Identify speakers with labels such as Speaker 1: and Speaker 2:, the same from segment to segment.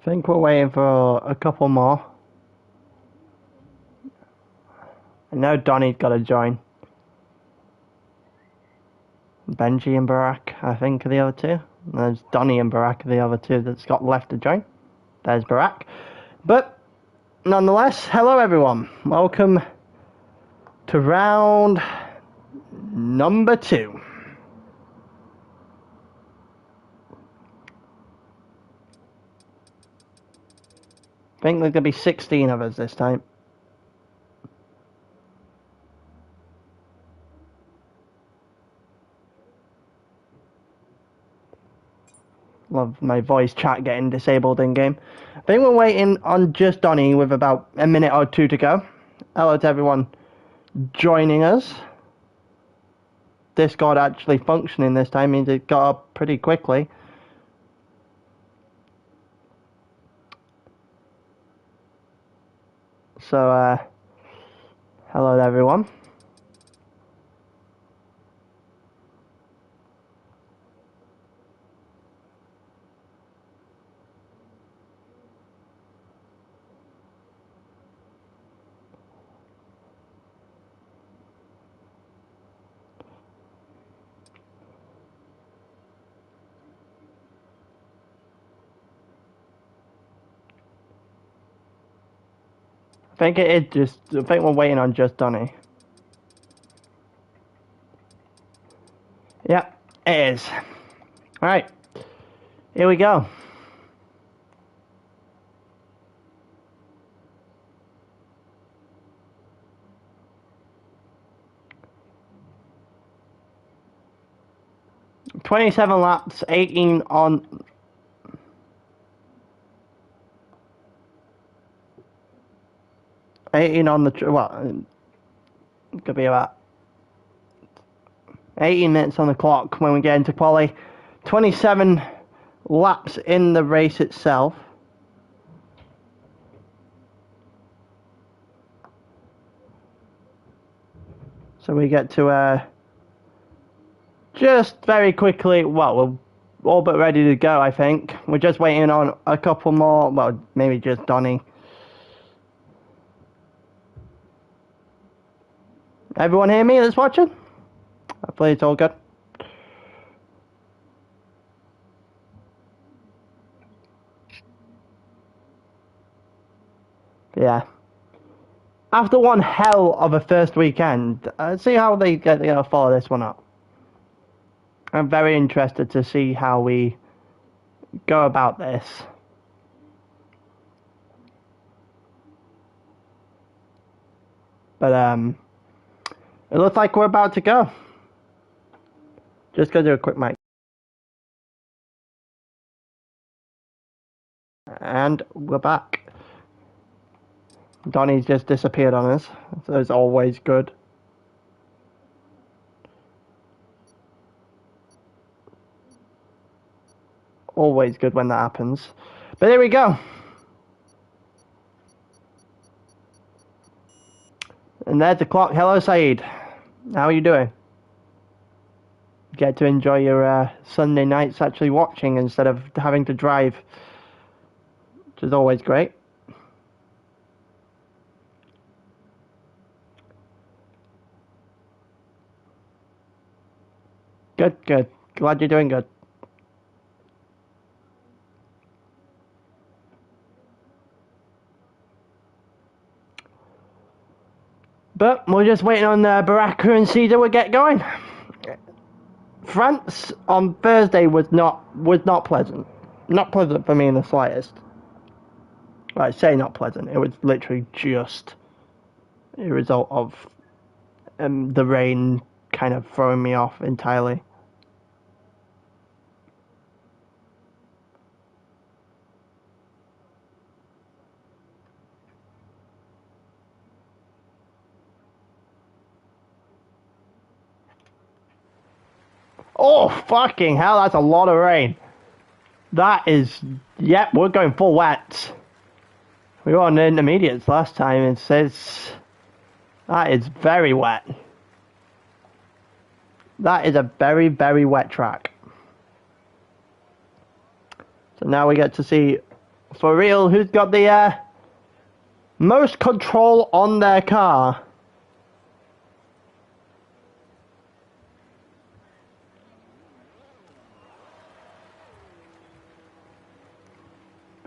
Speaker 1: Think we're waiting for a couple more. I know Donny's got to join. Benji and Barack, I think, are the other two. There's Donny and Barack are the other two that's got left to join. There's Barack. But, nonetheless, hello everyone. Welcome to round number 2. I think there's going to be 16 of us this time. Love my voice chat getting disabled in game. I think we're waiting on just Donny with about a minute or two to go. Hello to everyone joining us. Discord actually functioning this time means it got up pretty quickly. So, hello to everyone. I think I think we're waiting on just Donny. Yep, it is. Alright, here we go. "27 laps, 18 on..." Well, it could be about 18 minutes on the clock when we get into quali. 27 laps in the race itself. So we get to just very quickly, well, we're all but ready to go, I think. We're just waiting on a couple more, well, maybe just Donny. Everyone hear me that's watching? Hopefully it's all good. Yeah. After one hell of a first weekend, see how they follow this one up. I'm very interested to see how we go about this. But it looks like we're about to go. Just go do a quick mic. And we're back. Donny's just disappeared on us, so it's always good. Always good when that happens. But here we go. And there's the clock. Hello, Saeed. How are you doing? Get to enjoy your Sunday nights actually watching instead of having to drive, which is always great. Good, good. Glad you're doing good. But we're just waiting on Baraka and Cedar will get going. France on Thursday was not pleasant. Not pleasant for me in the slightest. Well, I say not pleasant. It was literally just a result of the rain kind of throwing me off entirely. Oh, fucking hell, that's a lot of rain. That is, yep, we're going full wet. We were on the intermediates last time, and it says that is very wet. That is a very, very wet track. So now we get to see For real, who's got the most control on their car?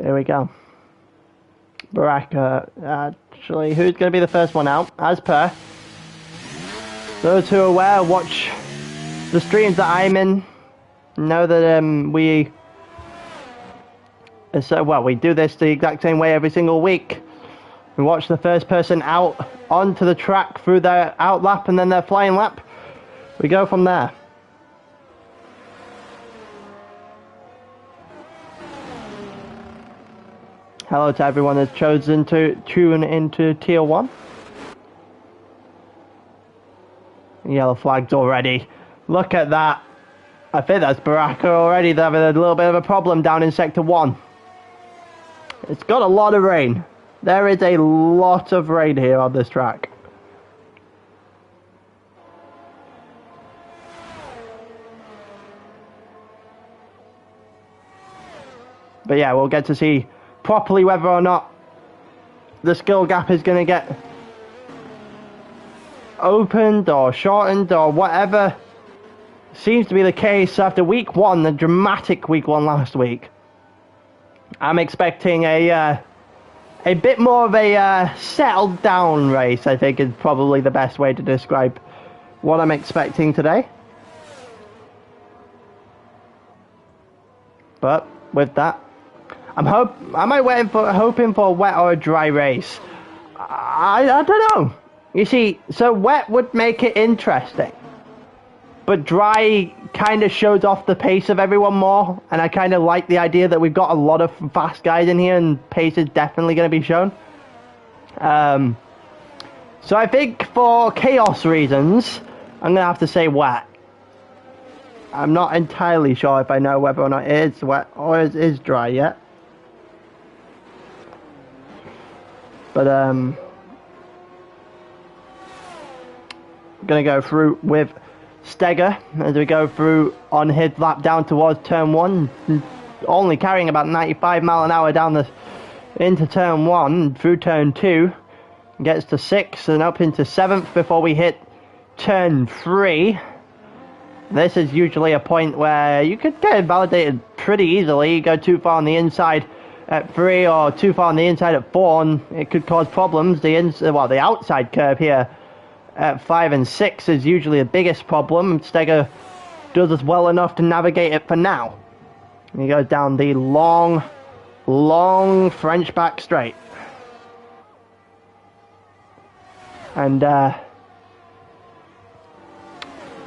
Speaker 1: Here we go. Baraka, actually, who's going to be the first one out? As per, those who are aware, watch the streams that I'm in, know that we do this the exact same way every single week. We watch the first person out onto the track through their out lap and then their flying lap. We go from there. Hello to everyone that's chosen to tune into Tier 1. Yellow flags already. Look at that. I think that's Baraka already. They're having a little bit of a problem down in Sector 1. It's got a lot of rain. There is a lot of rain here on this track. But yeah, we'll get to see properly whether or not the skill gap is going to get opened or shortened or whatever seems to be the case after week one, the dramatic week one last week. I'm expecting a bit more of a settled down race, I think is probably the best way to describe what I'm expecting today. But with that, am I hoping for a wet or a dry race? I don't know. You see, so wet would make it interesting, but dry kind of shows off the pace of everyone more, and I kind of like the idea that we've got a lot of fast guys in here, and pace is definitely going to be shown. So I think for chaos reasons, I'm going to have to say wet. I'm not entirely sure if I know whether or not it is wet or it is dry yet. But I'm going to go through with Steger as we go through on his lap down towards turn 1, only carrying about 95 mile an hour down into turn 1 through turn 2, gets to 6th and up into 7th before we hit turn 3. This is usually a point where you could get invalidated pretty easily. You go too far on the inside at 3 or too far on the inside at 4 and it could cause problems. The outside curve here at 5 and 6 is usually the biggest problem. Steger does us well enough to navigate it for now. He goes down the long French back straight. And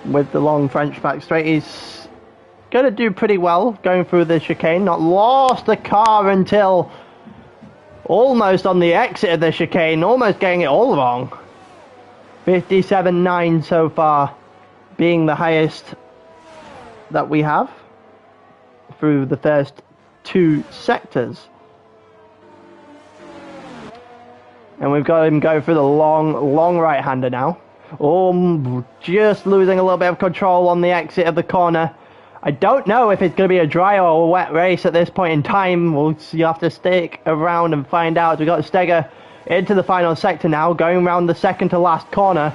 Speaker 1: with the long French back straight, he's going to do pretty well going through the chicane. Not lost the car until almost on the exit of the chicane, almost getting it all wrong. 57.9 so far, being the highest that we have through the first 2 sectors. And we've got him go through the long right-hander now. Oh, just losing a little bit of control on the exit of the corner. I don't know if it's going to be a dry or a wet race at this point in time. You have to stick around and find out. We've got Steger into the final sector now, going around the second to last corner.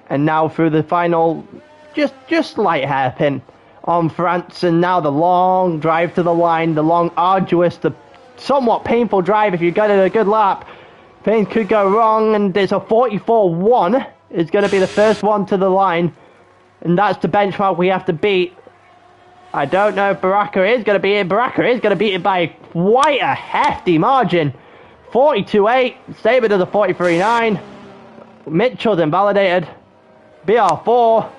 Speaker 1: And now through the final, just light hairpin on France. And now the long drive to the line, the long, arduous, the somewhat painful drive if you get it a good lap. Things could go wrong, and it's a 44.1. It's going to be the first one to the line. And that's the benchmark we have to beat. I don't know if Baraka is going to beat it. Baraka is going to beat it by quite a hefty margin. 42.8. Sabre does a 43.9. Mitchell's invalidated. BR4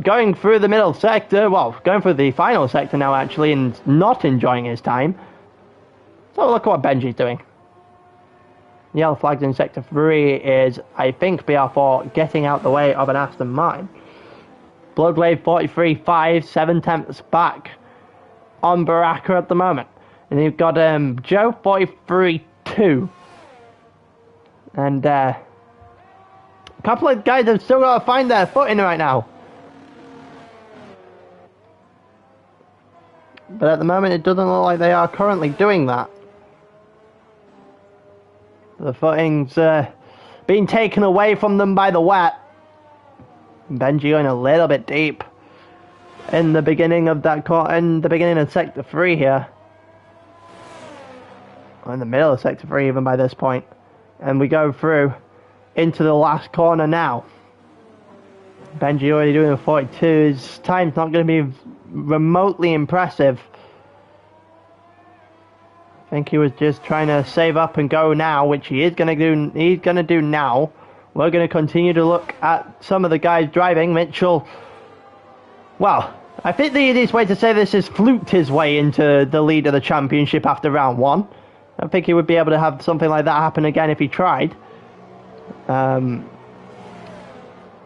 Speaker 1: going through the middle sector. Well, going through the final sector now, actually, and not enjoying his time. So look at what Benji's doing. Yellow flags in sector 3 is, I think, BR4 getting out the way of an Aston Martin. Bloodwave 43.5, 7 tenths back on Baraka at the moment. And you've got Joe 43.2. And a couple of guys have still got to find their footing right now. But at the moment, it doesn't look like they are currently doing that. The footing's being taken away from them by the wet. Benji going a little bit deep in the beginning of that in the beginning of sector 3 here. Or in the middle of sector 3 even by this point. And we go through into the last corner now. Benji already doing a 42. His time's not going to be remotely impressive. I think he was just trying to save up and go now, which he is going to do. He's going to do now. We're going to continue to look at some of the guys driving. Mitchell, well, I think the easiest way to say this is fluked his way into the lead of the championship after round 1. I think he would be able to have something like that happen again if he tried. But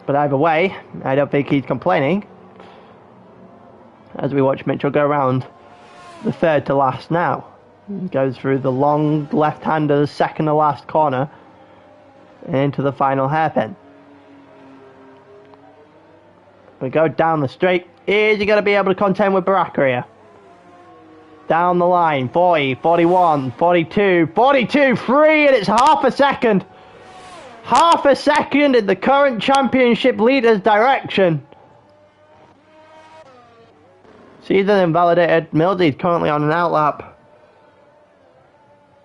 Speaker 1: either way, I don't think he's complaining. As we watch Mitchell go around the third to last now. He goes through the long left hand of the second to last corner and into the final hairpin. We go down the straight. Is he going to be able to contend with Baraka here? Down the line, 40, 41, 42, 42, 3, and it's half a second. Half a second in the current championship leader's direction. Season invalidated. Millsy's currently on an outlap.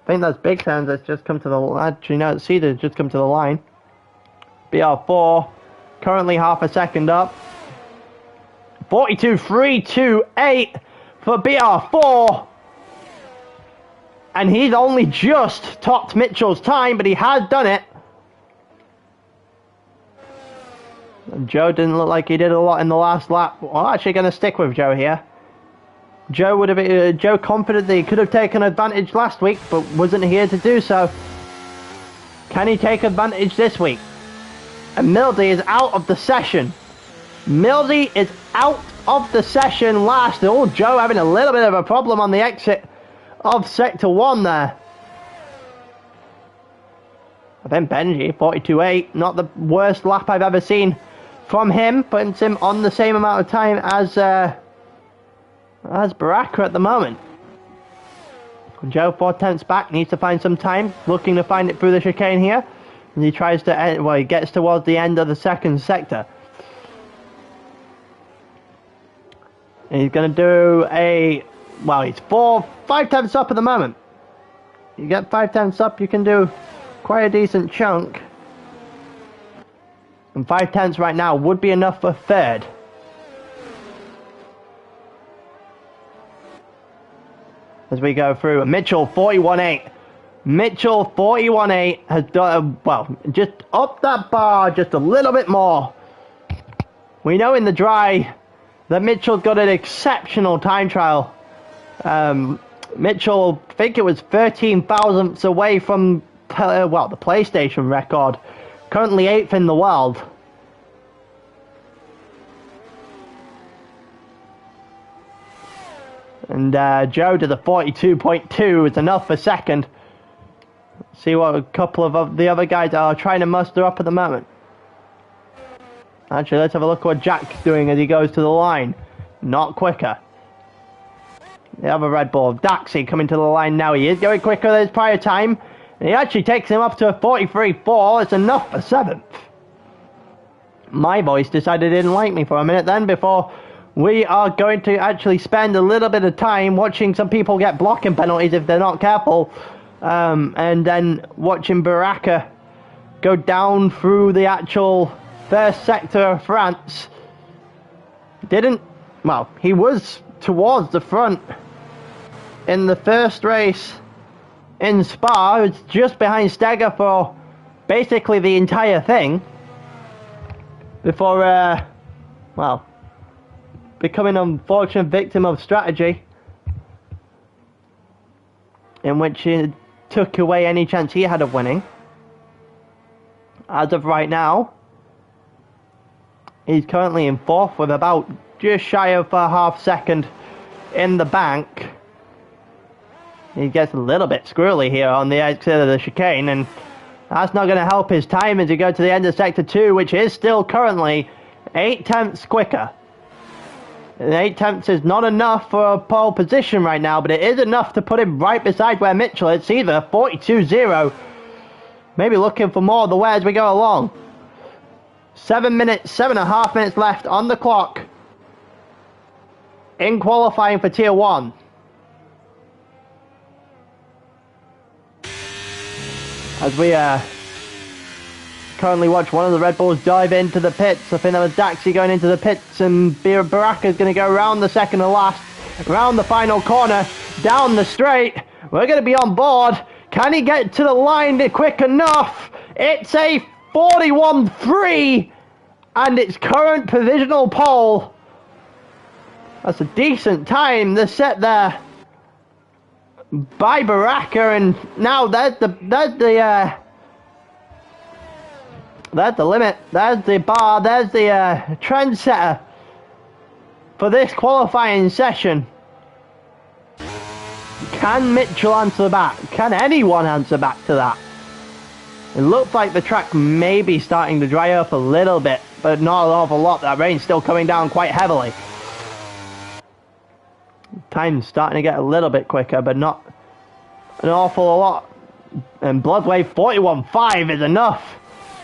Speaker 1: I think that's Big Sands that's just come to the... Actually, no, Cedar just come to the line. BR4, currently half a second up. 42.328 for BR4. And he's only just topped Mitchell's time, but he has done it. And Joe didn't look like he did a lot in the last lap. Well, I'm actually going to stick with Joe here. Joe would have been, Joe confident that he could have taken advantage last week, but wasn't here to do so. Can he take advantage this week? And Mildy is out of the session. Mildy is out of the session last. Oh, Joe having a little bit of a problem on the exit of Sector 1 there. I think Benji, 42.8, not the worst lap I've ever seen from him, puts him on the same amount of time as Baraka at the moment. Joe 4/10 back, needs to find some time, looking to find it through the chicane here. And he tries to end, well, he gets towards the end of the second sector. And he's going to do a, well, he's 5/10 up at the moment. You get 5/10 up, you can do quite a decent chunk. And 5/10 right now would be enough for third. As we go through, Mitchell 41.8. Mitchell 41.8 has done, well, just up that bar just a little bit more. We know in the dry that Mitchell's got an exceptional time trial. Mitchell, I think it was 13 thousandths away from, well, the PlayStation record. Currently 8th in the world. And Joe to the 42.2 is enough for second. See what a couple of the other guys are trying to muster up at the moment. Actually, let's have a look at what Jack's doing as he goes to the line. Not quicker. The other Red Bull, Daxi, coming to the line now. He is going quicker than his prior time. And he actually takes him up to a 43.4. It's enough for 7th. My voice decided it didn't like me for a minute then before we are going to actually spend a little bit of time watching some people get blocking penalties if they're not careful. And then watching Baraka go down through the actual first sector of France. Well, he was towards the front in the first race in Spa. It's just behind Steger for basically the entire thing before, well, becoming an unfortunate victim of strategy in which he took away any chance he had of winning. As of right now, he's currently in 4th with about just shy of a half second in the bank. He gets a little bit squirrely here on the exit of the chicane, and that's not going to help his time as he goes to the end of Sector 2, which is still currently 8/10 quicker. And 8 tenths is not enough for a pole position right now, but it is enough to put him right beside where Mitchell is. It's either 42-0. Maybe looking for more of the way as we go along. 7.5 minutes left on the clock in qualifying for Tier 1. As we currently watch one of the Red Bulls dive into the pits. I think that was Daxi going into the pits, and Baraka is going to go around the second to last, around the final corner, down the straight. We're going to be on board. Can he get to the line quick enough? It's a 41.3, and its current provisional pole. That's a decent time. The set there by Baraka, and now there's the limit. There's the bar. There's the trendsetter for this qualifying session. Can Mitchell answer back? Can anyone answer back to that? It looks like the track may be starting to dry up a little bit, but not an awful lot. That rain's still coming down quite heavily. Time's starting to get a little bit quicker, but not an awful lot. And Bloodwave 41.5 is enough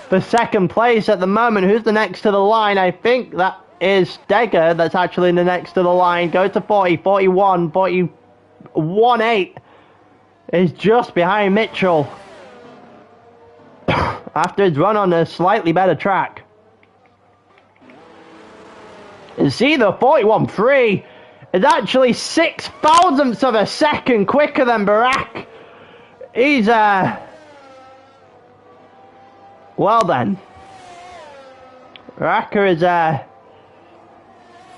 Speaker 1: for second place at the moment. Who's the next to the line? I think that is Steger that's actually the next to the line. Goes to 40, 41, 41.8 is just behind Mitchell after his run on a slightly better track. You see, the 41.3 is actually 6 thousandths of a second quicker than Barak. He's well then, Baraka is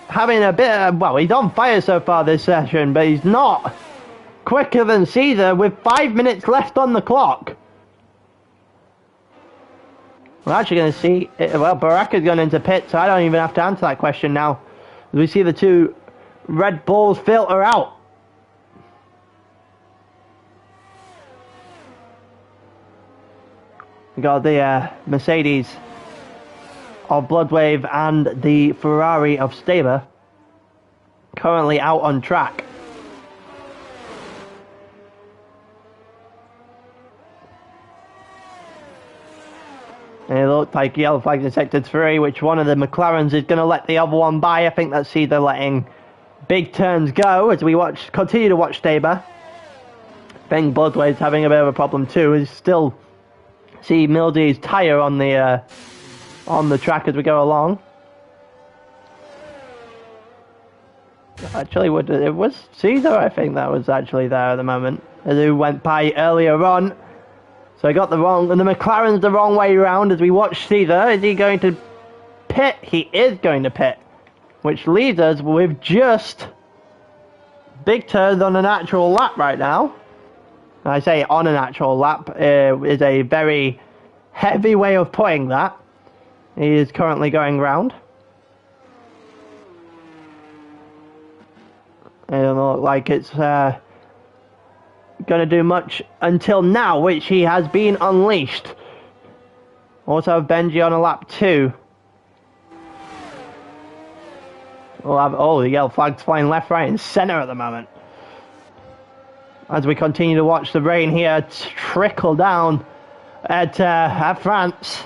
Speaker 1: having a bit of, well, he's on fire so far this session, but he's not quicker than Caesar with 5 minutes left on the clock. We're actually going to see, well, Baraka's gone into pit, so I don't even have to answer that question now. As we see the two Red Bulls filter out. We got the Mercedes of Bloodwave and the Ferrari of Staber currently out on track. And it looks like yellow flags in sector 3, which one of the McLarens is going to let the other one by. I think that's either letting big turns go as we continue to watch Staber. I think Bloodwave's having a bit of a problem too. He's still see Mildy's tyre on the track as we go along. Actually, it was Caesar, I think, that was actually there at the moment, who went by earlier on. So I got the McLaren's the wrong way around as we watch Caesar. Is he going to pit? He is going to pit, which leaves us with just big turns on an actual lap right now. I say on an actual lap is a very heavy way of putting that. He is currently going round. It doesn't look like it's going to do much until now, which he has been unleashed. Also have Benji on a lap 2. We'll have, the yellow flag's flying left, right and centre at the moment. As we continue to watch the rain here trickle down at France.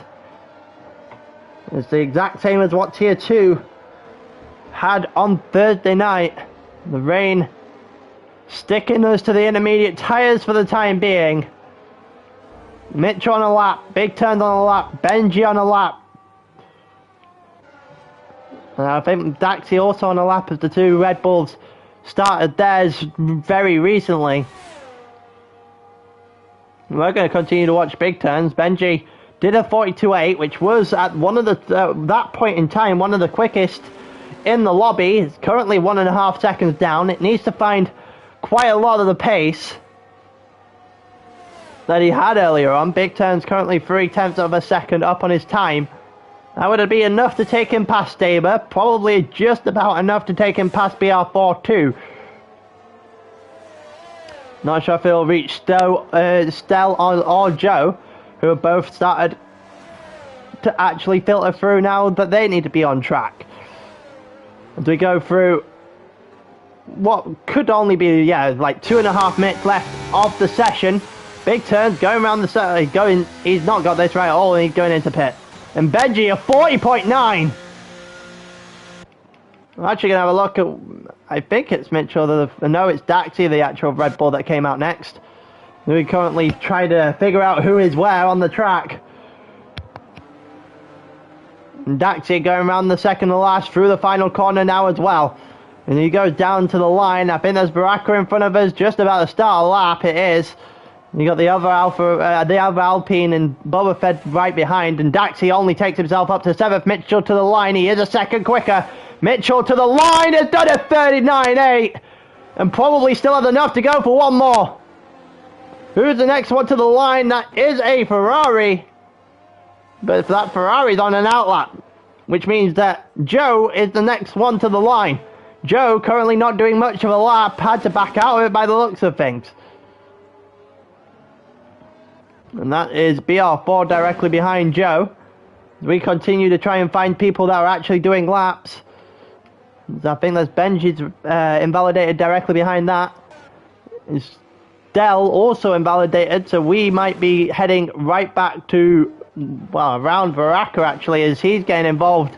Speaker 1: It's the exact same as what Tier 2 had on Thursday night. The rain sticking us to the intermediate tyres for the time being. Mitch on a lap, big turns on a lap, Benji on a lap. And I think Daxi also on a lap as the two Red Bulls started theirs very recently. We're going to continue to watch big turns. Benji did a 42.8, which was at one of the that point in time one of the quickest in the lobby. It's currently 1.5 seconds down. It needs to find quite a lot of the pace that he had earlier on. Big turns currently 0.3 of a second up on his time. That would be enough to take him past Staber. Probably just about enough to take him past BR4 too. Not sure if he'll reach Stell or Joe, who have both started to actually filter through now that they need to be on track. As we go through what could only be, like 2.5 minutes left of the session. Big turns, going around the circle, he's not got this right at all, and he's going into pit. And Benji, a 40.9. We're actually going to have a look at, I think it's Mitchell, no, it's Daxi, the actual Red Bull that came out next. We currently try to figure out who is where on the track. And Daxi going around the second to last through the final corner now as well. And he goes down to the line. I think there's Baraka in front of us, just about to start a lap. It is. You got the other Alpine and Boba Fett right behind, and Daxi only takes himself up to 7th. Mitchell to the line. He is a second quicker. Mitchell to the line has done a 39.8, and probably still has enough to go for one more. Who's the next one to the line? That is a Ferrari, but that Ferrari's on an outlap, which means that Joe is the next one to the line. Joe, currently not doing much of a lap, had to back out of it by the looks of things. And that is BR4 directly behind Joe. We continue to try and find people that are actually doing laps. I think there's Benji's invalidated directly behind that. Is Dell also invalidated, so we might be heading right back to, well, around Baraka actually, as he's getting involved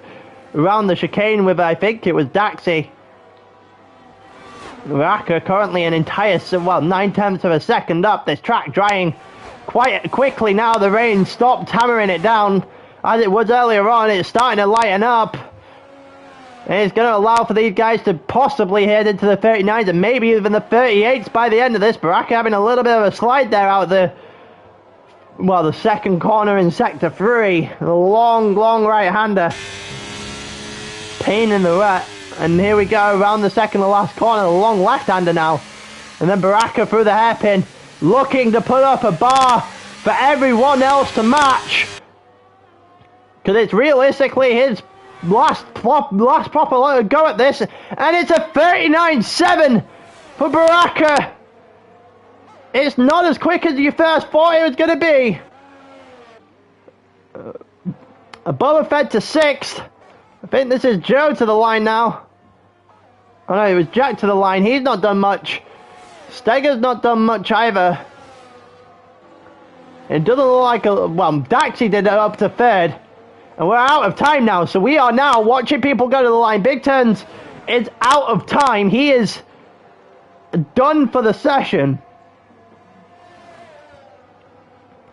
Speaker 1: around the chicane with, I think it was Daxi. Baraka currently an entire, 9/10 of a second up. This track drying quite quickly now. The rain stopped hammering it down as it was earlier on. It's starting to lighten up. And it's going to allow for these guys to possibly head into the 39s and maybe even the 38s by the end of this. Baraka having a little bit of a slide there out the second corner in sector 3. The long right-hander. Pain in the rut. And here we go around the second to last corner, the long left-hander now. And then Baraka through the hairpin, looking to put up a bar for everyone else to match. Because it's realistically his last proper go at this. And it's a 39.7 for Baraka. It's not as quick as you first thought it was going to be. A Boba Fett to 6th. I think this is Joe to the line now. Oh no, it was Jack to the line. He's not done much. Steger's not done much either. It doesn't look like Daxi did it up to 3rd. And we're out of time now, so we are now watching people go to the line. Big Turns is out of time. He is done for the session.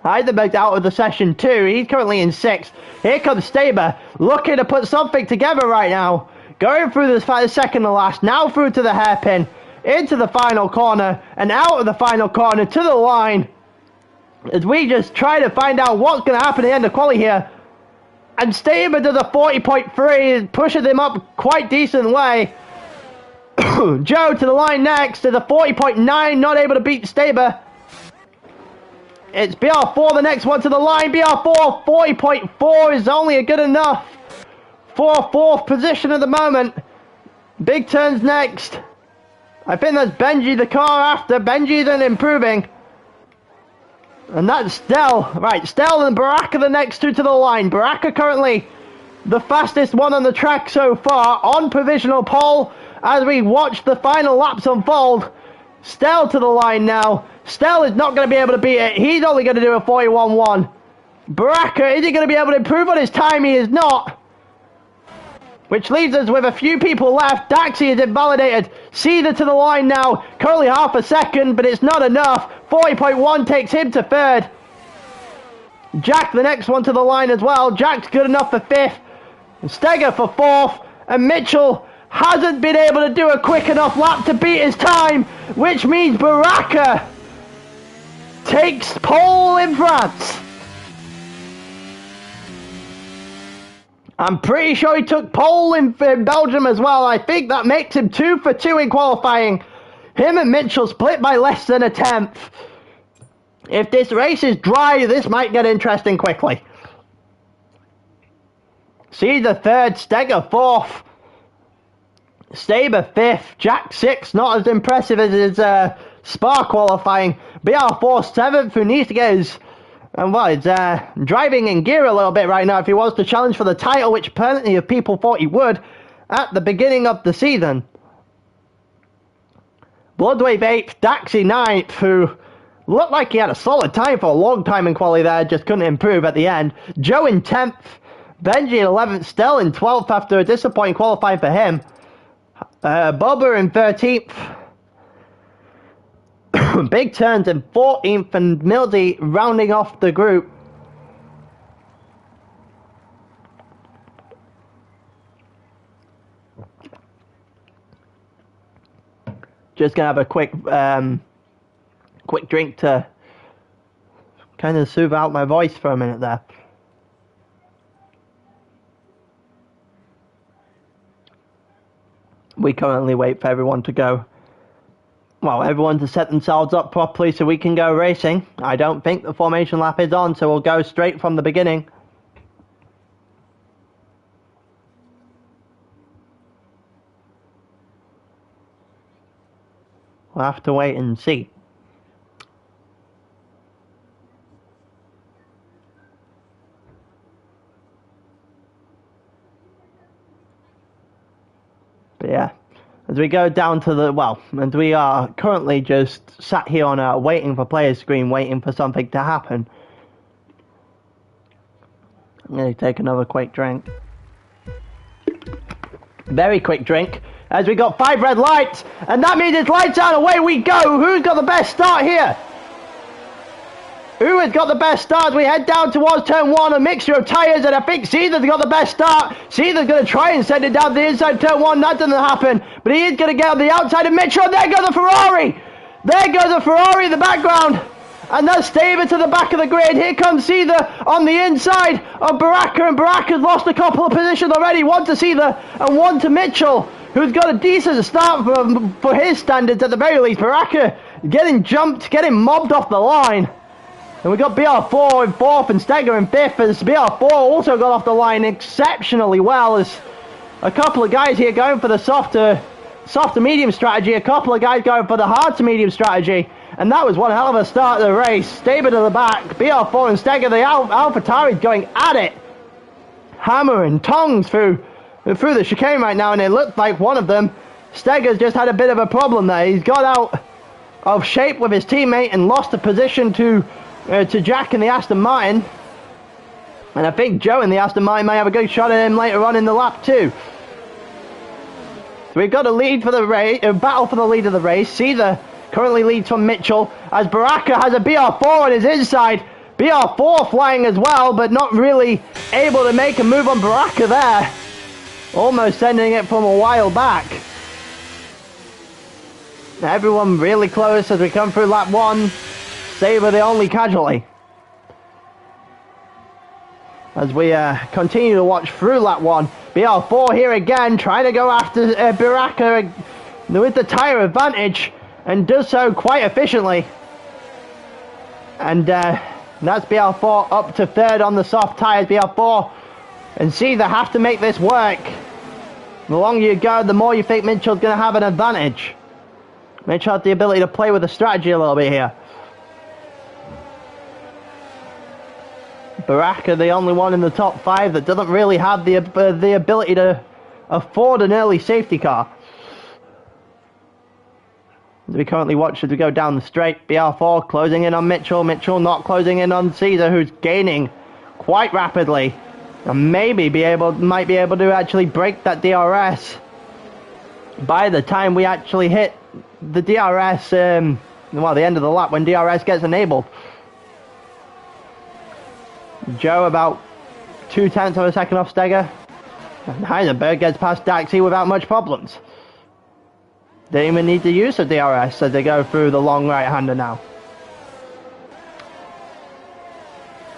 Speaker 1: Heisenberg's out of the session too. He's currently in 6th. Here comes Staber, looking to put something together right now. Going through this second to last, now through to the hairpin, into the final corner, and out of the final corner to the line. As we just try to find out what's going to happen at the end of quali here. And Staber does a 40.3, pushes him up quite decent way. Joe to the line next, does a 40.9, not able to beat Staber. It's BR4, the next one to the line. BR4, 40.4 is only good enough for 4th position at the moment. Big Turns next. I think that's Benji, the car after. Benji isn't improving. And that's Stell. Right, Stell and Baraka the next two to the line. Baraka currently the fastest one on the track so far, on provisional pole as we watch the final laps unfold. Stell to the line now. Stell is not going to be able to beat it. He's only going to do a 41.1. Baraka, is he going to be able to improve on his time? He is not. Which leaves us with a few people left. Daxi is invalidated. Cedar to the line now. Currently half a second, but it's not enough. 40.1 takes him to 3rd. Jack, the next one to the line as well. Jack's good enough for 5th. Steger for 4th. And Mitchell hasn't been able to do a quick enough lap to beat his time, which means Baraka takes pole in France. I'm pretty sure he took pole in Belgium as well. I think that makes him 2 for 2 in qualifying. Him and Mitchell split by less than a 10th. If this race is dry, this might get interesting quickly. Cedar 3rd, Steger 4th. Staber 5th, Jack 6th, not as impressive as his Spa qualifying. BR4 7th, who needs to get his, driving in gear a little bit right now if he wants to challenge for the title, which plenty of people thought he would. at the beginning of the season. Bloodwave 8th, Daxi 9th, who looked like he had a solid time for a long time in quali there, just couldn't improve at the end. Joe in 10th, Benji in 11th, Stell in 12th after a disappointing qualifying for him. Bobber in 13th. Big Turns in 14th, and Mildy rounding off the group. Just gonna have a quick drink to kind of soothe out my voice for a minute there. We currently wait for everyone to go. Well, everyone to set themselves up properly so we can go racing. I don't think the formation lap is on, so we'll go straight from the beginning. We'll have to wait and see. But yeah, as we go down to the, well, and we are currently just sat here on a waiting for player screen, waiting for something to happen. I'm going to take another quick drink. Very quick drink. As we got 5 red lights, and that means it's lights out, away we go. Who's got the best start here? Who has got the best start? We head down towards turn 1, a mixture of tyres, and I think Caesar's got the best start. Caesar's going to try and send it down the inside turn 1. That doesn't happen, but he is going to get on the outside of Mitchell. There goes the Ferrari. There goes the Ferrari in the background. And that's Staver to the back of the grid. Here comes Caesar on the inside of Baraka, and Baraka's lost a couple of positions already. One to Caesar and one to Mitchell, who's got a decent start for his standards at the very least. Baraka getting jumped, getting mobbed off the line. And we got BR4 in 4th and Steger in 5th, as BR4 also got off the line exceptionally well, as a couple of guys here going for the softer medium strategy, a couple of guys going for the hard to medium strategy. And that was one hell of a start of the race. Staber to the back, BR4 and Steger, the AlphaTauri going at it. Hammer and tongs through the chicane right now, and it looked like one of them, Steger's just had a bit of a problem there. He's got out of shape with his teammate and lost the position to Jack in the Aston Martin. And I think Joe in the Aston Martin may have a good shot at him later on in the lap too. So we've got a lead for the race, a battle for the lead of the race. Caesar currently leads from Mitchell, as Baraka has a BR4 on his inside. BR4 flying as well, but not really able to make a move on Baraka there. Almost sending it from a while back. Everyone really close as we come through lap 1. Saber the only casualty. As we continue to watch through lap 1. BR4 here again, trying to go after Baraka with the tyre advantage, and does so quite efficiently. And that's BR4 up to 3rd on the soft tyres. BR4 and Caesar have to make this work. The longer you go, the more you think Mitchell's going to have an advantage. Mitchell has the ability to play with the strategy a little bit here. Baraka, the only one in the top 5 that doesn't really have the ability to afford an early safety car. As we currently watch as we go down the straight, BR4 closing in on Mitchell. Mitchell not closing in on Caesar, who's gaining quite rapidly. And maybe might be able to actually break that DRS by the time we actually hit the DRS, well, the end of the lap when DRS gets enabled. Joe about 0.2 of a second off Steger. And Heisenberg gets past Daxi without much problems. They even need to use the DRS as they go through the long right-hander now.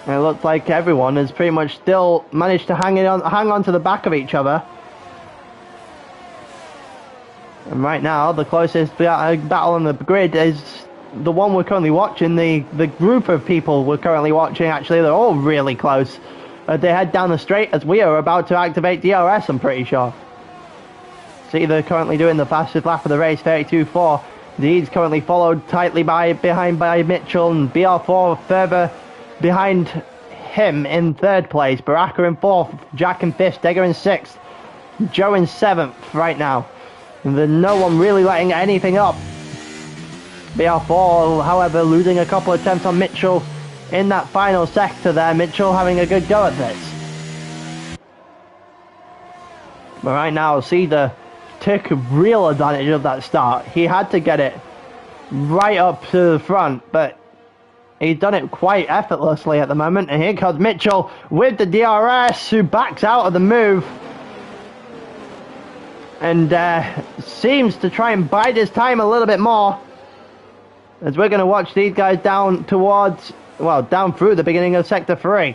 Speaker 1: And it looks like everyone has pretty much still managed to hang on to the back of each other. And right now, the closest battle on the grid is the one we're currently watching. The group of people we're currently watching, actually, they're all really close. They head down the straight as we are about to activate DRS, I'm pretty sure. See, they're currently doing the fastest lap of the race, 32.4. He's currently followed tightly behind by Mitchell, and BR4 further behind him in 3rd place. Baraka in 4th, Jack in 5th, Steger in 6th. Joe in 7th right now. There's no one really letting anything up. BR4, however, losing a couple of attempts on Mitchell in that final sector there. Mitchell having a good go at this. But right now, Cedar took real advantage of that start. He had to get it right up to the front, but he's done it quite effortlessly at the moment. And here comes Mitchell with the DRS, who backs out of the move. And seems to try and bide his time a little bit more. As we're going to watch these guys down towards, well, down through the beginning of Sector 3.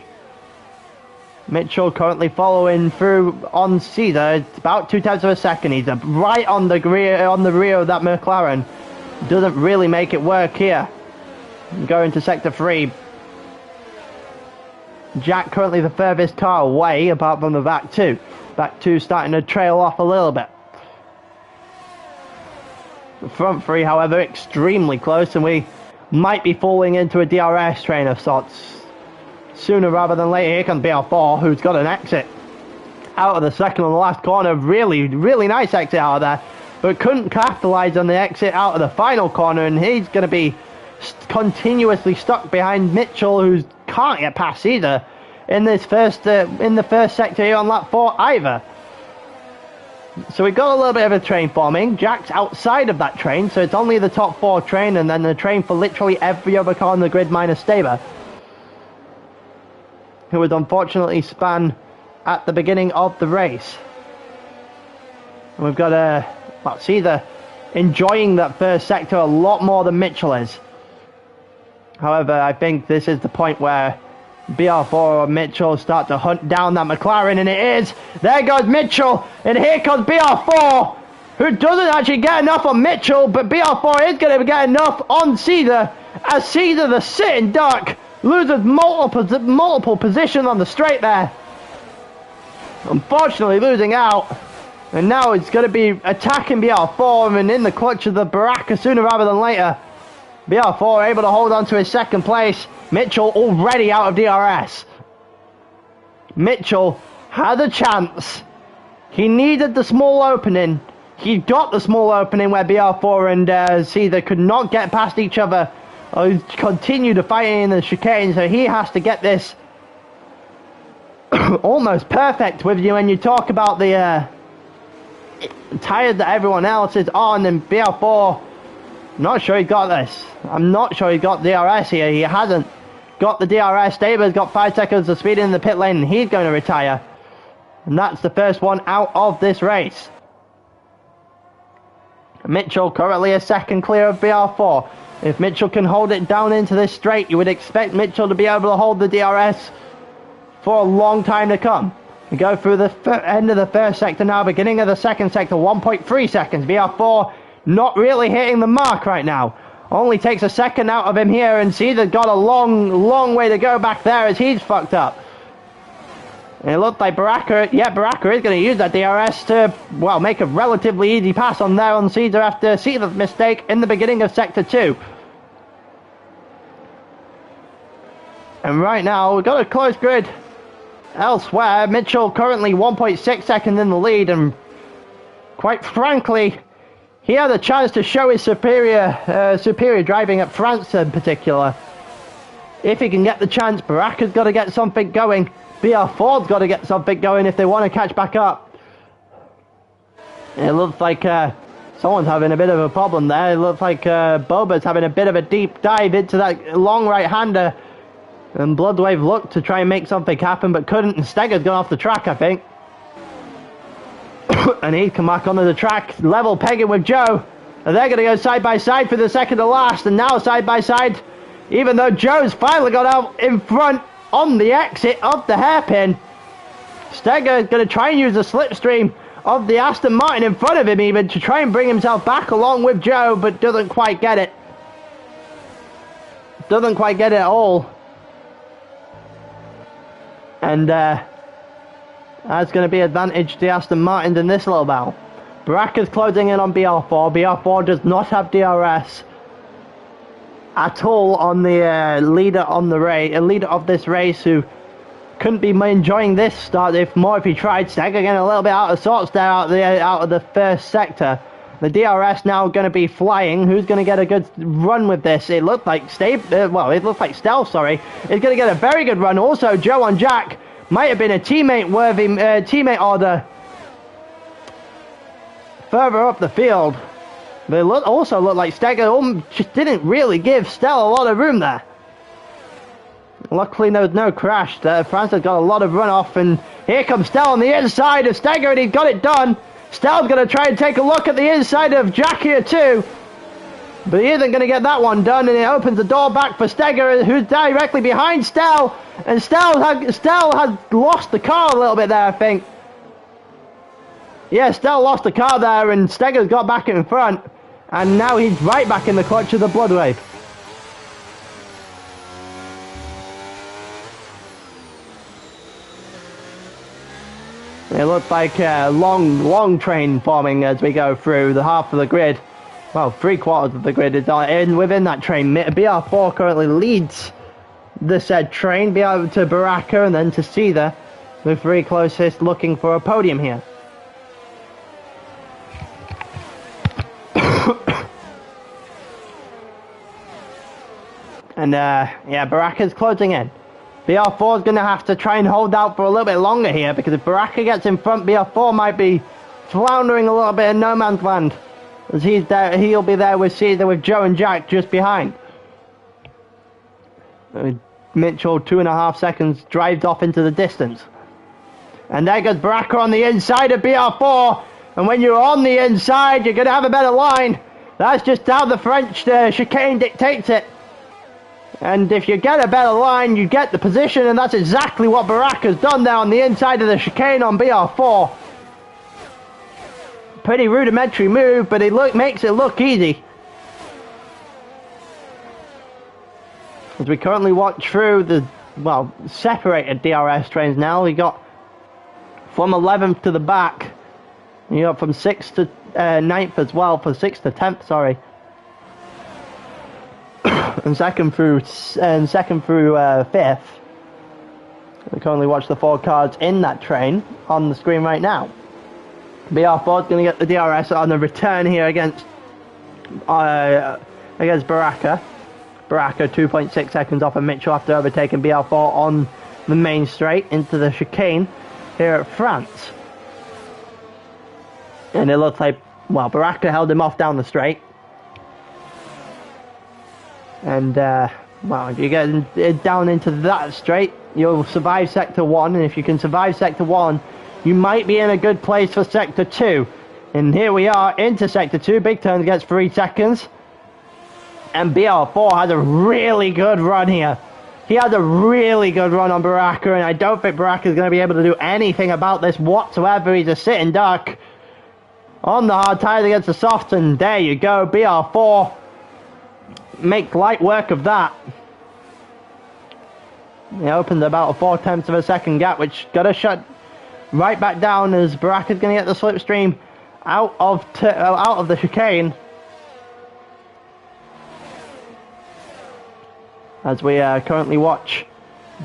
Speaker 1: Mitchell currently following through on Cedar. It's about 0.2 of a second. He's right on the rear of that McLaren. Doesn't really make it work here. Going to Sector 3. Jack currently the furthest car away, apart from the back two. Back two starting to trail off a little bit. The front three, however, extremely close, and we might be falling into a DRS train of sorts sooner rather than later. Here comes BR4, who's got an exit out of the second and the last corner. Really, really nice exit out of there, but couldn't capitalize on the exit out of the final corner, and he's going to be continuously stuck behind Mitchell, who can't get past either in this in the first sector here on lap 4 either. So we've got a little bit of a train forming. Jack's outside of that train, so it's only the top 4 train, and then the train for literally every other car on the grid minus Staber, who was unfortunately spun at the beginning of the race. And we've got well, Cedar enjoying that first sector a lot more than Mitchell is. However, I think this is the point where BR4 or Mitchell start to hunt down that McLaren, and it is. There goes Mitchell, and here comes BR4, who doesn't actually get enough on Mitchell, but BR4 is going to get enough on Cedar, as Cedar, the sitting duck, loses multiple position on the straight there. Unfortunately losing out, and now it's going to be attacking BR4 and in the clutch of the Baraka sooner rather than later. BR4 able to hold on to his second place. Mitchell already out of DRS. Mitchell had a chance. He needed the small opening. He got the small opening where BR4 and Cedar could not get past each other or continue to fight in the chicane, so he has to get this almost perfect with you when you talk about the tires that everyone else is on, and BR4, not sure he got this. I'm not sure he got DRS here. He hasn't got the DRS. Staber's got 5 seconds of speed in the pit lane, and he's going to retire. And that's the first one out of this race. Mitchell currently a second clear of BR4. If Mitchell can hold it down into this straight, you would expect Mitchell to be able to hold the DRS for a long time to come. We go through the end of the first sector now, beginning of the second sector, 1.3 seconds. BR4 not really hitting the mark right now. Only takes a second out of him here, and Cedar's got a long way to go back there as he's fucked up. And it looked like Baraka is going to use that DRS to, well, make a relatively easy pass on there on Cedar after Cedar's mistake in the beginning of Sector 2. And right now, we've got a close grid elsewhere. Mitchell currently 1.6 seconds in the lead, and quite frankly, he had a chance to show his superior driving at France in particular. If he can get the chance, Baraka's got to get something going. BR4's got to get something going if they want to catch back up. It looks like someone's having a bit of a problem there. It looks like Boba's having a bit of a deep dive into that long right-hander. And Bloodwave looked to try and make something happen, but couldn't. And Steger's gone off the track, I think. And he's come back onto the track, level pegging with Joe. And they're going to go side by side for the second to last. And now side by side, even though Joe's finally got out in front on the exit of the hairpin. Steger is going to try and use the slipstream of the Aston Martin in front of him even to try and bring himself back along with Joe, but doesn't quite get it. Doesn't quite get it at all. And that's going to be advantage to the Aston Martins in this little battle. Baraka's closing in on BR4. BR4 does not have DRS at all on the leader of this race, who couldn't be enjoying this start if he tried. Steger getting a little bit out of sorts there out of the first sector. The DRS now going to be flying. Who's going to get a good run with this? It looked like Stell, sorry, is going to get a very good run. Also, Joe on Jack might have been a teammate-worthy teammate order further up the field. But it also looked like Steger just didn't really give Stell a lot of room there. Luckily, there was no crash. France has got a lot of runoff, and here comes Stell on the inside of Steger, and he's got it done. Stell's going to try and take a look at the inside of Jack here too. But he isn't going to get that one done, and it opens the door back for Steger, who's directly behind Stell. And Stell has lost the car a little bit there, I think. Yeah, Stell lost the car there, and Steger's got back in front. And now he's right back in the clutch of the Bloodwave. It looks like a long train forming as we go through the half of the grid. Well, 3/4 of the grid is within that train. BR4 currently leads the said train, to Baraka and then to Seether, the three closest looking for a podium here. And yeah, Baraka's closing in. BR4 is going to have to try and hold out for a little bit longer here, because if Baraka gets in front, BR4 might be floundering a little bit in no man's land, as he'll be there with Seether, with Joe and Jack just behind. Mitchell, 2.5 seconds, drives off into the distance. And there goes Baraka on the inside of BR4, and when you're on the inside, you're going to have a better line. That's just how the French chicane dictates it. And if you get a better line, you get the position, and that's exactly what Baraka's done there on the inside of the chicane on BR4. Pretty rudimentary move, but it makes it look easy. As we currently watch through the, separated DRS trains now, we got from 11th to the back, you got from 6th to 9th as well, for 6th to 10th, sorry. and second through 5th. We currently watch the 4 cars in that train on the screen right now. BR4 is going to get the DRS on the return here against Baraka. Baraka 2.6 seconds off of Mitchell after overtaking BR4 on the main straight into the chicane here at France. And it looks like, Baraka held him off down the straight. And, if you get down into that straight, you'll survive Sector 1. And if you can survive Sector 1, you might be in a good place for Sector 2. And here we are into Sector 2. Big Turn gets 3 seconds. And BR4 has a really good run here. He has a really good run on Baraka, and I don't think Baraka is going to be able to do anything about this whatsoever. He's a sitting duck on the hard tires against the soft, and there you go. BR4 make light work of that. He opened about a 0.4 of a second gap, which got to shut right back down as Baraka's going to get the slipstream out of the chicane. As we currently watch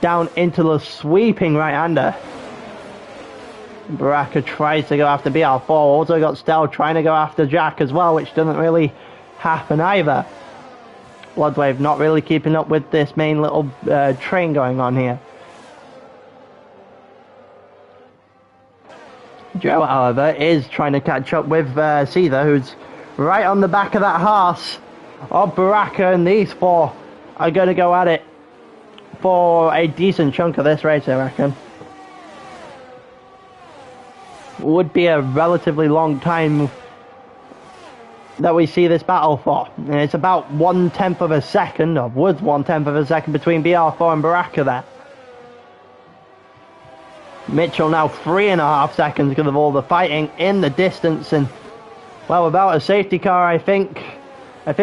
Speaker 1: down into the sweeping right-hander. Baraka tries to go after BR4. Also got Stell trying to go after Jack as well, which doesn't really happen either. Bloodwave not really keeping up with this main little train going on here. Joe, however, is trying to catch up with Seether, who's right on the back of that horse of Baraka, and these 4 are going to go at it for a decent chunk of this race, I reckon. Would be a relatively long time that we see this battle for. And it's about 1/10 of a second, or was 1/10 of a second, between BR4 and Baraka there. Mitchell now 3.5 seconds because of all the fighting in the distance, and without a safety car, I think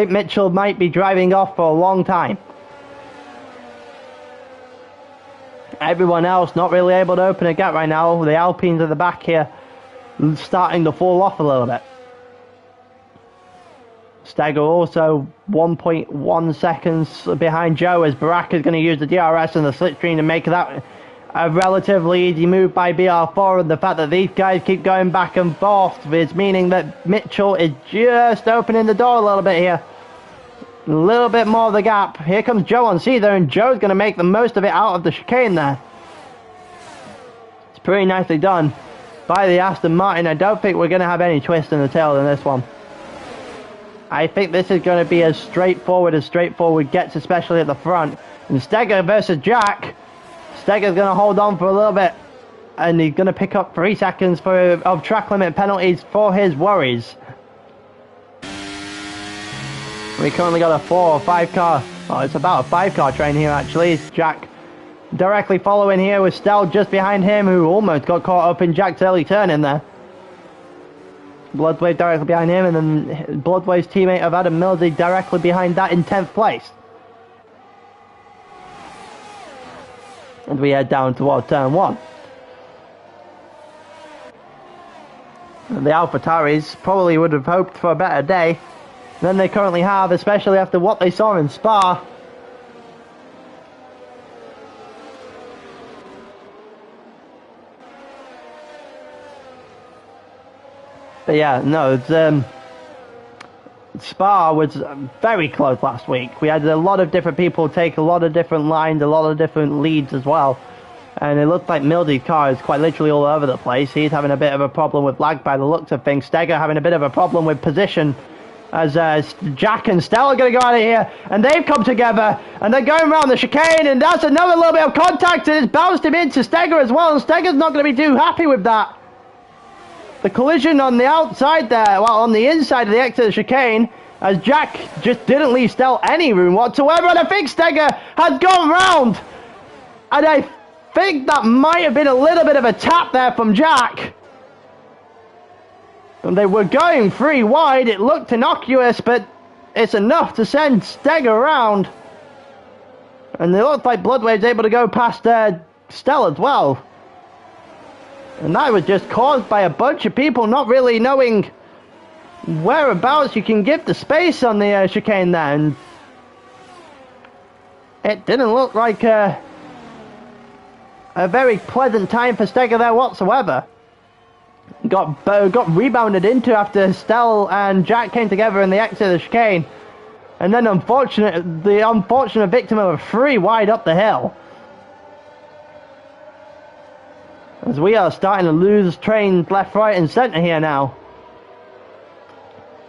Speaker 1: Mitchell might be driving off for a long time. Everyone else not really able to open a gap right now. The Alpines at the back here starting to fall off a little bit. Steger also 1.1 seconds behind Joe, as Baraka is going to use the DRS and the slipstream to make that a relatively easy move by BR4, and the fact that these guys keep going back and forth is meaning that Mitchell is just opening the door a little bit here. A little bit more of the gap. Here comes Joe on Caesar, and Joe's going to make the most of it out of the chicane there. It's pretty nicely done by the Aston Martin. I don't think we're going to have any twist in the tail in this one. I think this is going to be as straightforward gets, especially at the front. And Steger versus Jack. Steger's going to hold on for a little bit, and he's going to pick up 3 seconds of track limit penalties for his worries. We currently got a 4 or 5 car, oh, it's about a 5 car train here actually. It's Jack directly following here with Stell just behind him, who almost got caught up in Jack's early turn in there. Bloodwave directly behind him, and then Bloodwave's teammate of Adam Millsy directly behind that in 10th place. And we head down towards turn 1. And the AlphaTauris probably would have hoped for a better day than they currently have, especially after what they saw in Spa. But yeah, no, Spa was very close last week. We had a lot of different people take a lot of different lines, a lot of different leads as well. And it looked like Mildy's car is quite literally all over the place. He's having a bit of a problem with lag by the looks of things. Steger having a bit of a problem with position, as Jack and Stella are going to go out of here. And they've come together, and they're going around the chicane, and that's another little bit of contact, and it's bounced him into Steger as well, and Steger's not going to be too happy with that. The collision on the outside there, well, on the inside of the exit of the chicane, as Jack just didn't leave Stell any room whatsoever, and I think Steger has gone round. And I think that might have been a little bit of a tap there from Jack. And they were going 3 wide, it looked innocuous, but it's enough to send Steger around. And it looks like Bloodwave's able to go past Stell as well. And that was just caused by a bunch of people not really knowing whereabouts you can give the space on the chicane there. And it didn't look like a very pleasant time for Steger there whatsoever. Got rebounded into after Stell and Jack came together in the exit of the chicane. And then the unfortunate victim of a 3 wide up the hill. As we are starting to lose trains left, right and centre here now.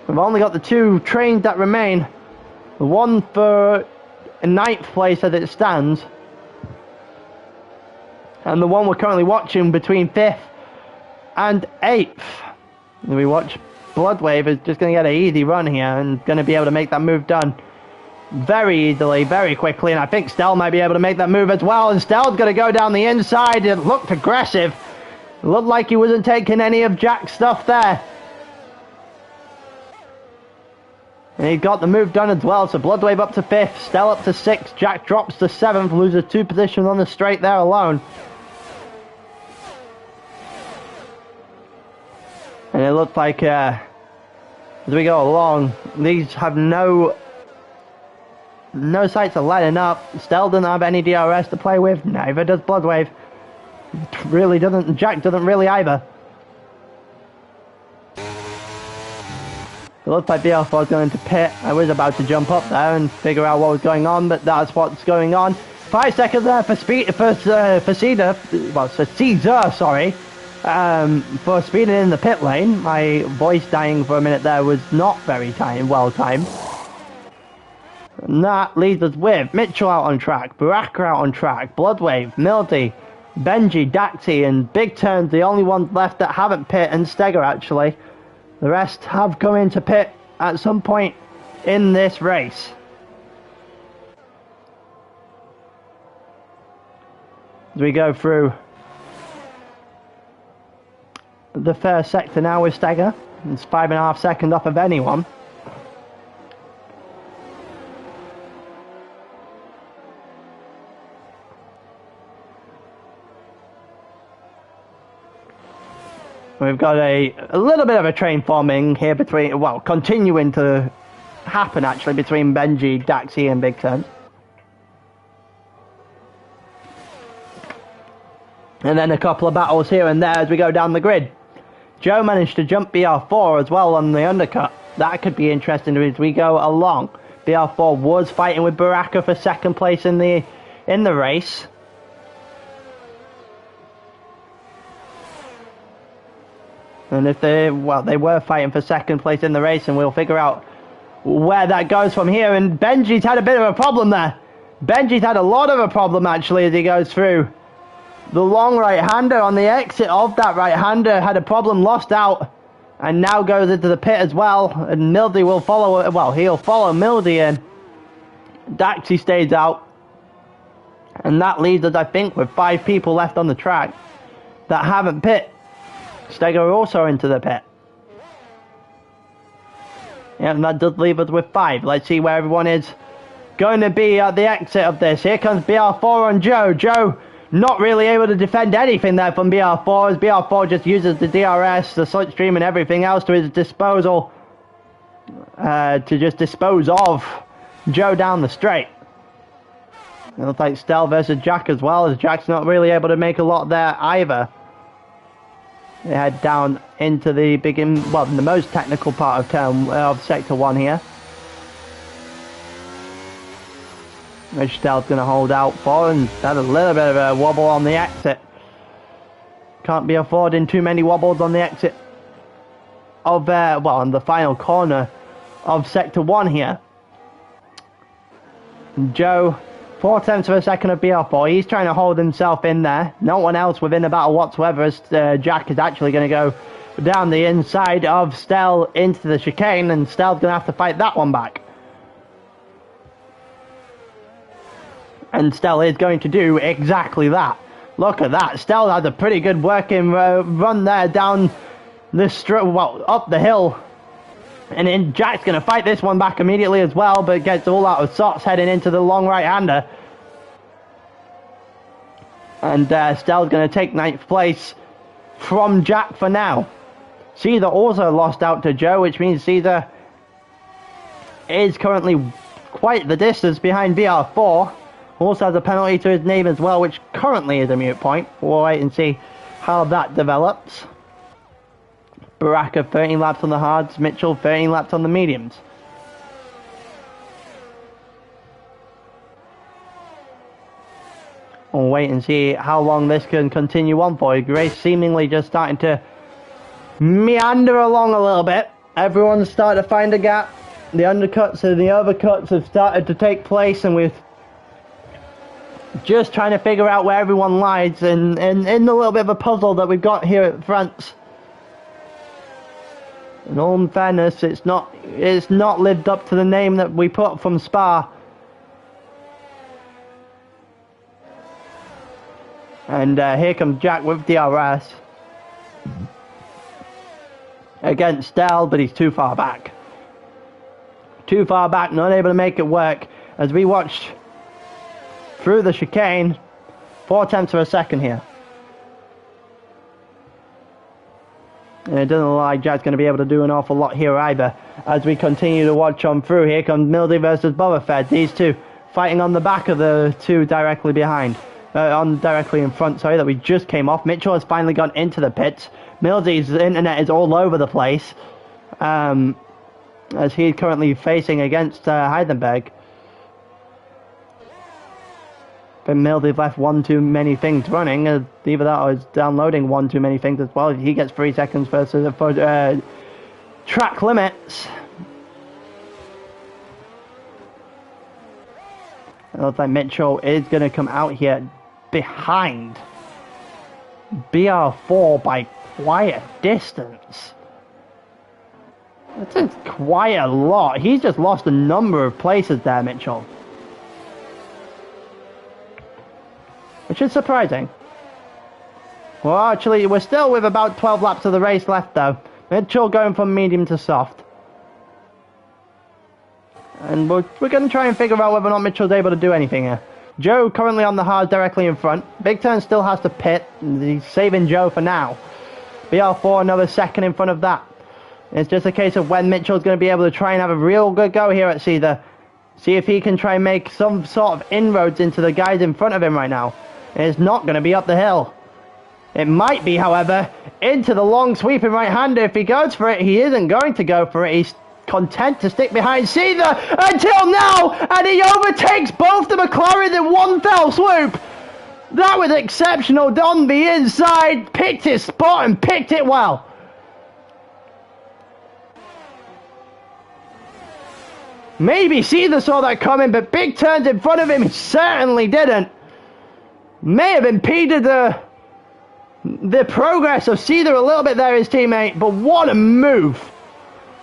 Speaker 1: We've only got the 2 trains that remain. The one for 9th place as it stands. And the one we're currently watching between 5th and 8th. And we watch Bloodwave is just going to get an easy run here and going to be able to make that move done very easily, very quickly, and I think Stell might be able to make that move as well, and Stell's going to go down the inside. It looked aggressive. It looked like he wasn't taking any of Jack's stuff there. And he got the move done as well, so Bloodwave up to 5th, Stell up to 6th, Jack drops to 7th, loses 2 positions on the straight there alone. And it looks like, as we go along, these have no sights of letting up. Stell doesn't have any DRS to play with, neither does Bloodwave. Really doesn't, Jack doesn't really either. It looks like BR4 is going to pit. I was about to jump up there and figure out what was going on, but that's what's going on. 5 seconds there for Caesar, sorry. For speeding in the pit lane. My voice dying for a minute there was not very well timed. And that leaves us with Mitchell out on track, Baraka out on track, Bloodwave, Mildy, Benji, Daxi, and Big Turn's the only ones left that haven't pit, and Steger actually. The rest have come into pit at some point in this race. As we go through the first sector now with Steger, it's 5.5 seconds off of anyone. We've got a little bit of a train forming here between, well, continuing to happen actually between Benji, Daxi and Big Turn. And then a couple of battles here and there as we go down the grid. Joe managed to jump BR4 as well on the undercut. That could be interesting as we go along. BR4 was fighting with Baraka for second place in the race. And if they were fighting for second place in the race, and we'll figure out where that goes from here. And Benji's had a bit of a problem there. Benji's had a lot of a problem actually as he goes through. The long right-hander on the exit of that right-hander had a problem, lost out, and now goes into the pit as well. And Mildy will follow, well, he'll follow Mildy in. Daxi stays out. And that leaves us, I think, with 5 people left on the track that haven't pit. Stego also into the pit. Yeah, and that does leave us with 5. Let's see where everyone is going to be at the exit of this. Here comes BR4 on Joe. Joe not really able to defend anything there from BR4, as BR4 just uses the DRS, the slipstream and everything else to his disposal to just dispose of Joe down the straight. It looks like Stel versus Jack as well, as Jack's not really able to make a lot there either. They head down into the the most technical part of Sector 1 here. Which Stel's going to hold out for, and had a little bit of a wobble on the exit. Can't be affording too many wobbles on the exit of, on the final corner of Sector 1 here. Joe, 4/10 of a second of BR4. He's trying to hold himself in there. No one else within the battle whatsoever, as Jack is actually going to go down the inside of Stel into the chicane, and Stel's going to have to fight that one back. And Stel is going to do exactly that. Look at that. Stel has a pretty good working run there down the up the hill. And then Jack's going to fight this one back immediately as well, but gets all out of sorts heading into the long right-hander. And Stel's going to take 9th place from Jack for now. Caesar also lost out to Joe, which means Caesar is currently quite the distance behind BR4. Also has a penalty to his name as well, which currently is a mute point. We'll wait and see how that develops. Baraka 13 laps on the hards, Mitchell 13 laps on the mediums. We'll wait and see how long this can continue on for. Grace seemingly just starting to meander along a little bit. Everyone's starting to find a gap. The undercuts and the overcuts have started to take place, and we're just trying to figure out where everyone lies in the little bit of a puzzle that we've got here at France. In all fairness, it's not lived up to the name that we put from Spa. And here comes Jack with DRS against Stel, but he's too far back. Too far back, not able to make it work. As we watched through the chicane, 4/10 of a second here. And it doesn't look like Jack's going to be able to do an awful lot here either. As we continue to watch on through, here comes Mildy versus Boba Fett. These two fighting on the back of the two directly behind. Directly in front, sorry, that we just came off. Mitchell has finally gone into the pits. Mildy's internet is all over the place. As he's currently facing against Heidenberg. But Mildy's left one too many things running. Either that or is downloading one too many things as well. He gets 3 seconds for track limits. It looks like Mitchell is going to come out here behind BR4 by quite a distance. That's quite a lot. He's just lost a number of places there, Mitchell. Which is surprising. Well, actually, we're still with about 12 laps of the race left, though. Mitchell going from medium to soft. And we're going to try and figure out whether or not Mitchell's able to do anything here. Joe currently on the hard directly in front. Big Turn still has to pit. He's saving Joe for now. BR4 another second in front of that. It's just a case of when Mitchell's going to be able to try and have a real good go here at Caesar. See if he can try and make some sort of inroads into the guys in front of him right now. It's not going to be up the hill. It might be, however, into the long sweeping right-hander. If he goes for it, he isn't going to go for it. He's content to stick behind Seether until now, and he overtakes both the McLaren in one fell swoop. That was exceptional. On the inside, picked his spot and picked it well. Maybe Seether saw that coming, but big turns in front of him, he certainly didn't. May have impeded the progress of Seether a little bit there, his teammate, but what a move.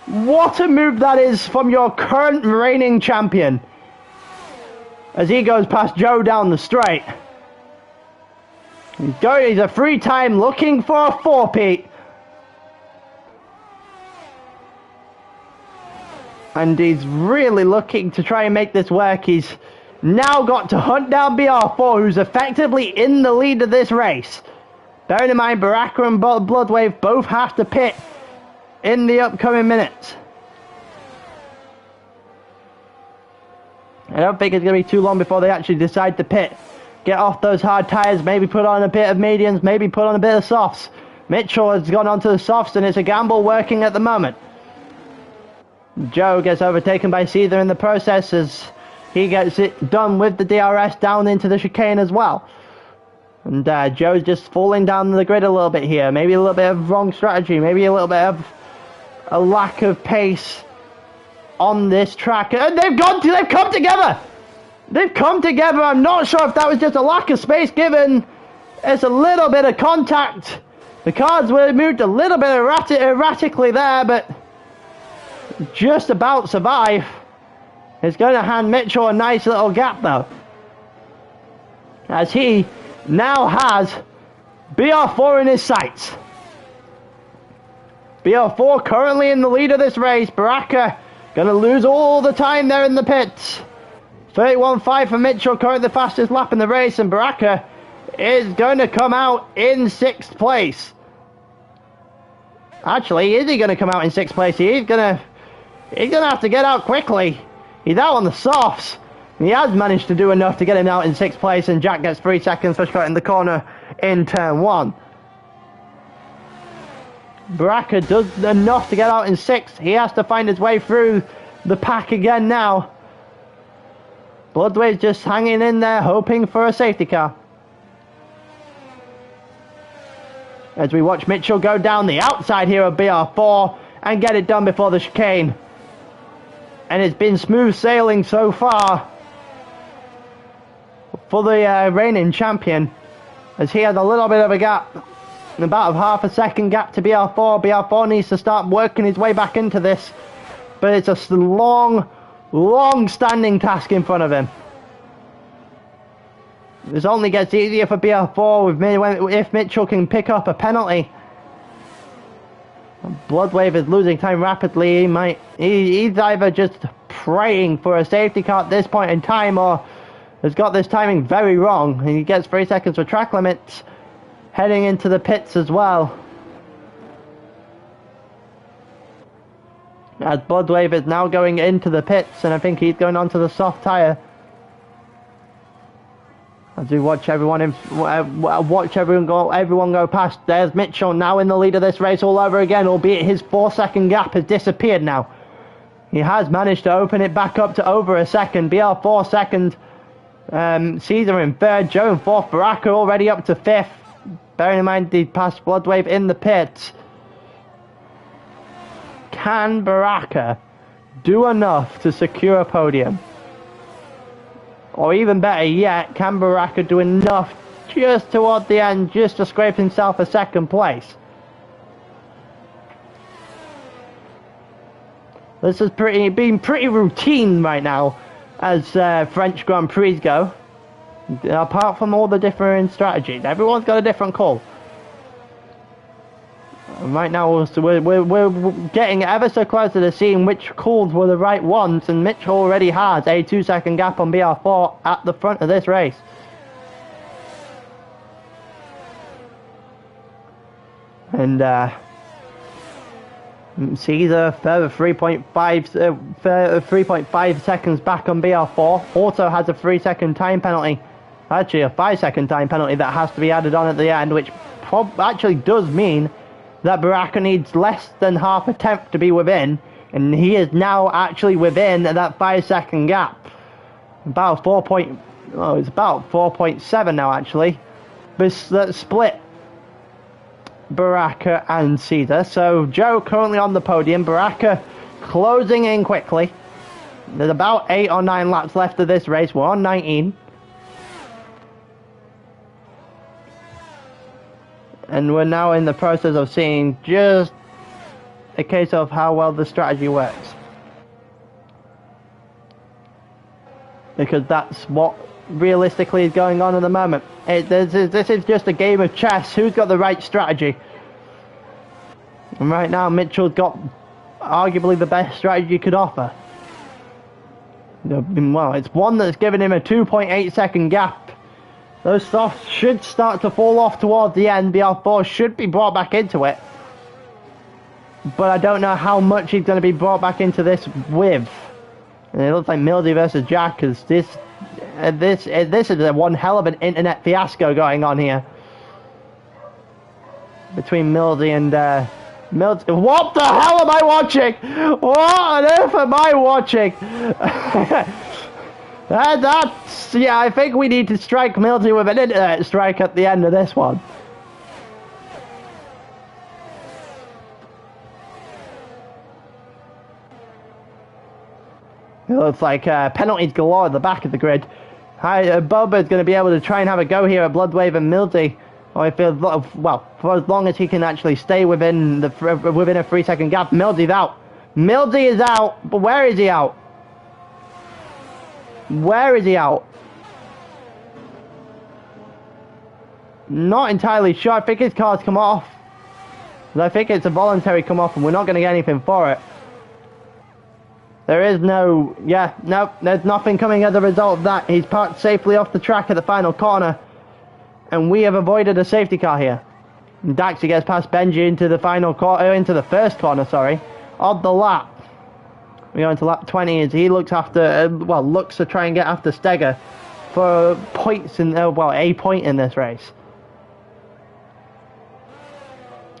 Speaker 1: What a move that is from your current reigning champion. As he goes past Joe down the straight. He's a free time looking for a four-peat. And he's really looking to try and make this work. He's now got to hunt down BR4, who's effectively in the lead of this race. Bearing in mind, Baraka and Bloodwave both have to pit in the upcoming minutes. I don't think it's going to be too long before they actually decide to pit. Get off those hard tyres, maybe put on a bit of mediums, maybe put on a bit of softs. Mitchell has gone onto the softs, and it's a gamble working at the moment. Joe gets overtaken by Seether in the process as he gets it done with the DRS down into the chicane as well. And Joe's just falling down the grid a little bit here. Maybe a little bit of wrong strategy. Maybe a little bit of a lack of pace on this track. And they've come together. They've come together. I'm not sure if that was just a lack of space given. It's a little bit of contact. The cars were moved a little bit erratically there, but just about survive. It's going to hand Mitchell a nice little gap though, as he now has BR4 in his sights. BR4 currently in the lead of this race. Baraka going to lose all the time there in the pits. 31.5 for Mitchell, currently the fastest lap in the race, and Baraka is going to come out in 6th place. Actually, is he going to come out in 6th place? He's going to have to get out quickly. He's out on the softs. He has managed to do enough to get him out in 6th place, and Jack gets 3 seconds for shot in the corner in turn 1. Baraka does enough to get out in 6th. He has to find his way through the pack again now. Bloodwave's just hanging in there, hoping for a safety car. As we watch Mitchell go down the outside here of BR4 and get it done before the chicane. And it's been smooth sailing so far for the reigning champion, as he has a little bit of a gap, about a half a second gap to BR4. BR4 needs to start working his way back into this, but it's a long standing task in front of him. This only gets easier for BR4 if Mitchell can pick up a penalty. Bloodwave is losing time rapidly. He's either just praying for a safety car at this point in time, or has got this timing very wrong. And he gets 3 seconds for track limits, heading into the pits as well. As Bloodwave is now going into the pits, and I think he's going onto the soft tyre. As we watch everyone go past. There's Mitchell now in the lead of this race all over again, albeit his 4-second gap has disappeared now. He has managed to open it back up to over a second. BR4 second, Seether in third, Joe in fourth, Baraka already up to fifth. Bearing in mind he passed Bloodwave in the pits. Can Baraka do enough to secure a podium? Or even better yet, can Baraka do enough just toward the end, just to scrape himself a second place? This has been pretty routine right now as French Grand Prix go. Apart from all the different strategies, everyone's got a different call. And right now we're getting ever so close to seeing which calls were the right ones, and Mitchell already has a 2-second gap on BR4 at the front of this race. And Seether further 3.5 seconds back on BR4. Also has a 3-second time penalty actually a 5-second time penalty that has to be added on at the end, which actually does mean that Baraka needs less than half a tenth to be within, and he is now actually within that 5-second gap. About it's about 4.7 now actually. That split Baraka and Caesar. So Joe currently on the podium, Baraka closing in quickly. There's about 8 or 9 laps left of this race. We're on 19. And we're now in the process of seeing just a case of how well the strategy works. Because that's what realistically is going on at the moment. This is just a game of chess. Who's got the right strategy? And right now Mitchell's got arguably the best strategy you could offer. Well, it's one that's given him a 2.8 second gap. Those softs should start to fall off towards the end. BR4 should be brought back into it. But I don't know how much he's going to be brought back into this with. And it looks like Mildy versus Jack, because this is a one hell of an internet fiasco going on here. Between Mildy and Mildy. What the hell am I watching? What on earth am I watching? Yeah, I think we need to strike Mildy with an internet strike at the end of this one. It looks like penalties galore at the back of the grid. Boba's going to be able to try and have a go here at Bloodwave and Mildy. Or if well, for as long as he can actually stay within a 3-second gap. Mildy's out. Mildy is out, but where is he out? Where is he out? Not entirely sure. I think his car's come off. I think it's a voluntary come off and we're not going to get anything for it. There is no... Yeah, no, there's nothing coming as a result of that. He's parked safely off the track at the final corner. And we have avoided a safety car here. And Daxi gets past Benji into the final corner, into the first corner, sorry, of the lap. We go into lap 20 as he looks after, looks to try and get after Steger for points in, a point in this race.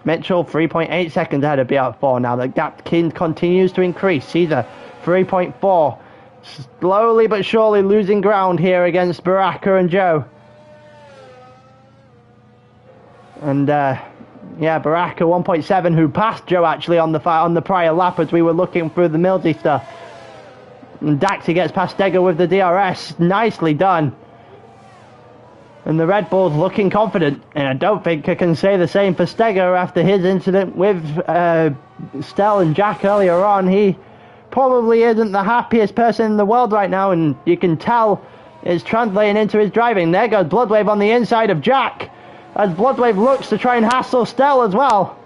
Speaker 1: Mitchell 3.8 seconds ahead of BR4 now. The gap continues to increase. Caesar 3.4. Slowly but surely losing ground here against Baraka and Joe. And yeah, Baraka 1.7, who passed Joe actually on the prior lap as we were looking through the Mildy stuff. And Daxi gets past Steger with the DRS. Nicely done. And the Red Bull's looking confident, and I don't think I can say the same for Steger after his incident with Stell and Jack earlier on. He probably isn't the happiest person in the world right now, and you can tell it's translating into his driving. There goes Bloodwave on the inside of Jack, as Bloodwave looks to try and hassle Stell as well.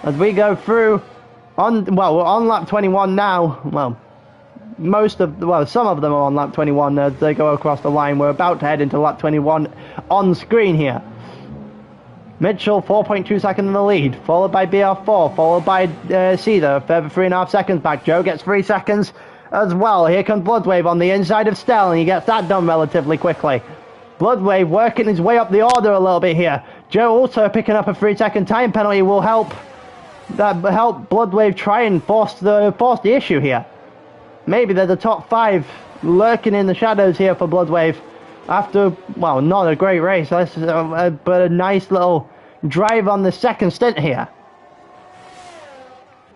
Speaker 1: As we go through, we're on lap 21 now. Some of them are on lap 21 as they go across the line. We're about to head into lap 21 on screen here. Mitchell 4.2 seconds in the lead, followed by BR4, followed by Caesar, further 3.5 seconds back. Joe gets 3 seconds as well. Here comes Bloodwave on the inside of Stell, and he gets that done relatively quickly. Bloodwave working his way up the order a little bit here. Joe also picking up a 3-second time penalty will help Bloodwave try and force the issue here. Maybe they're the top 5 lurking in the shadows here for Bloodwave after, not a great race, but a nice little drive on the second stint here.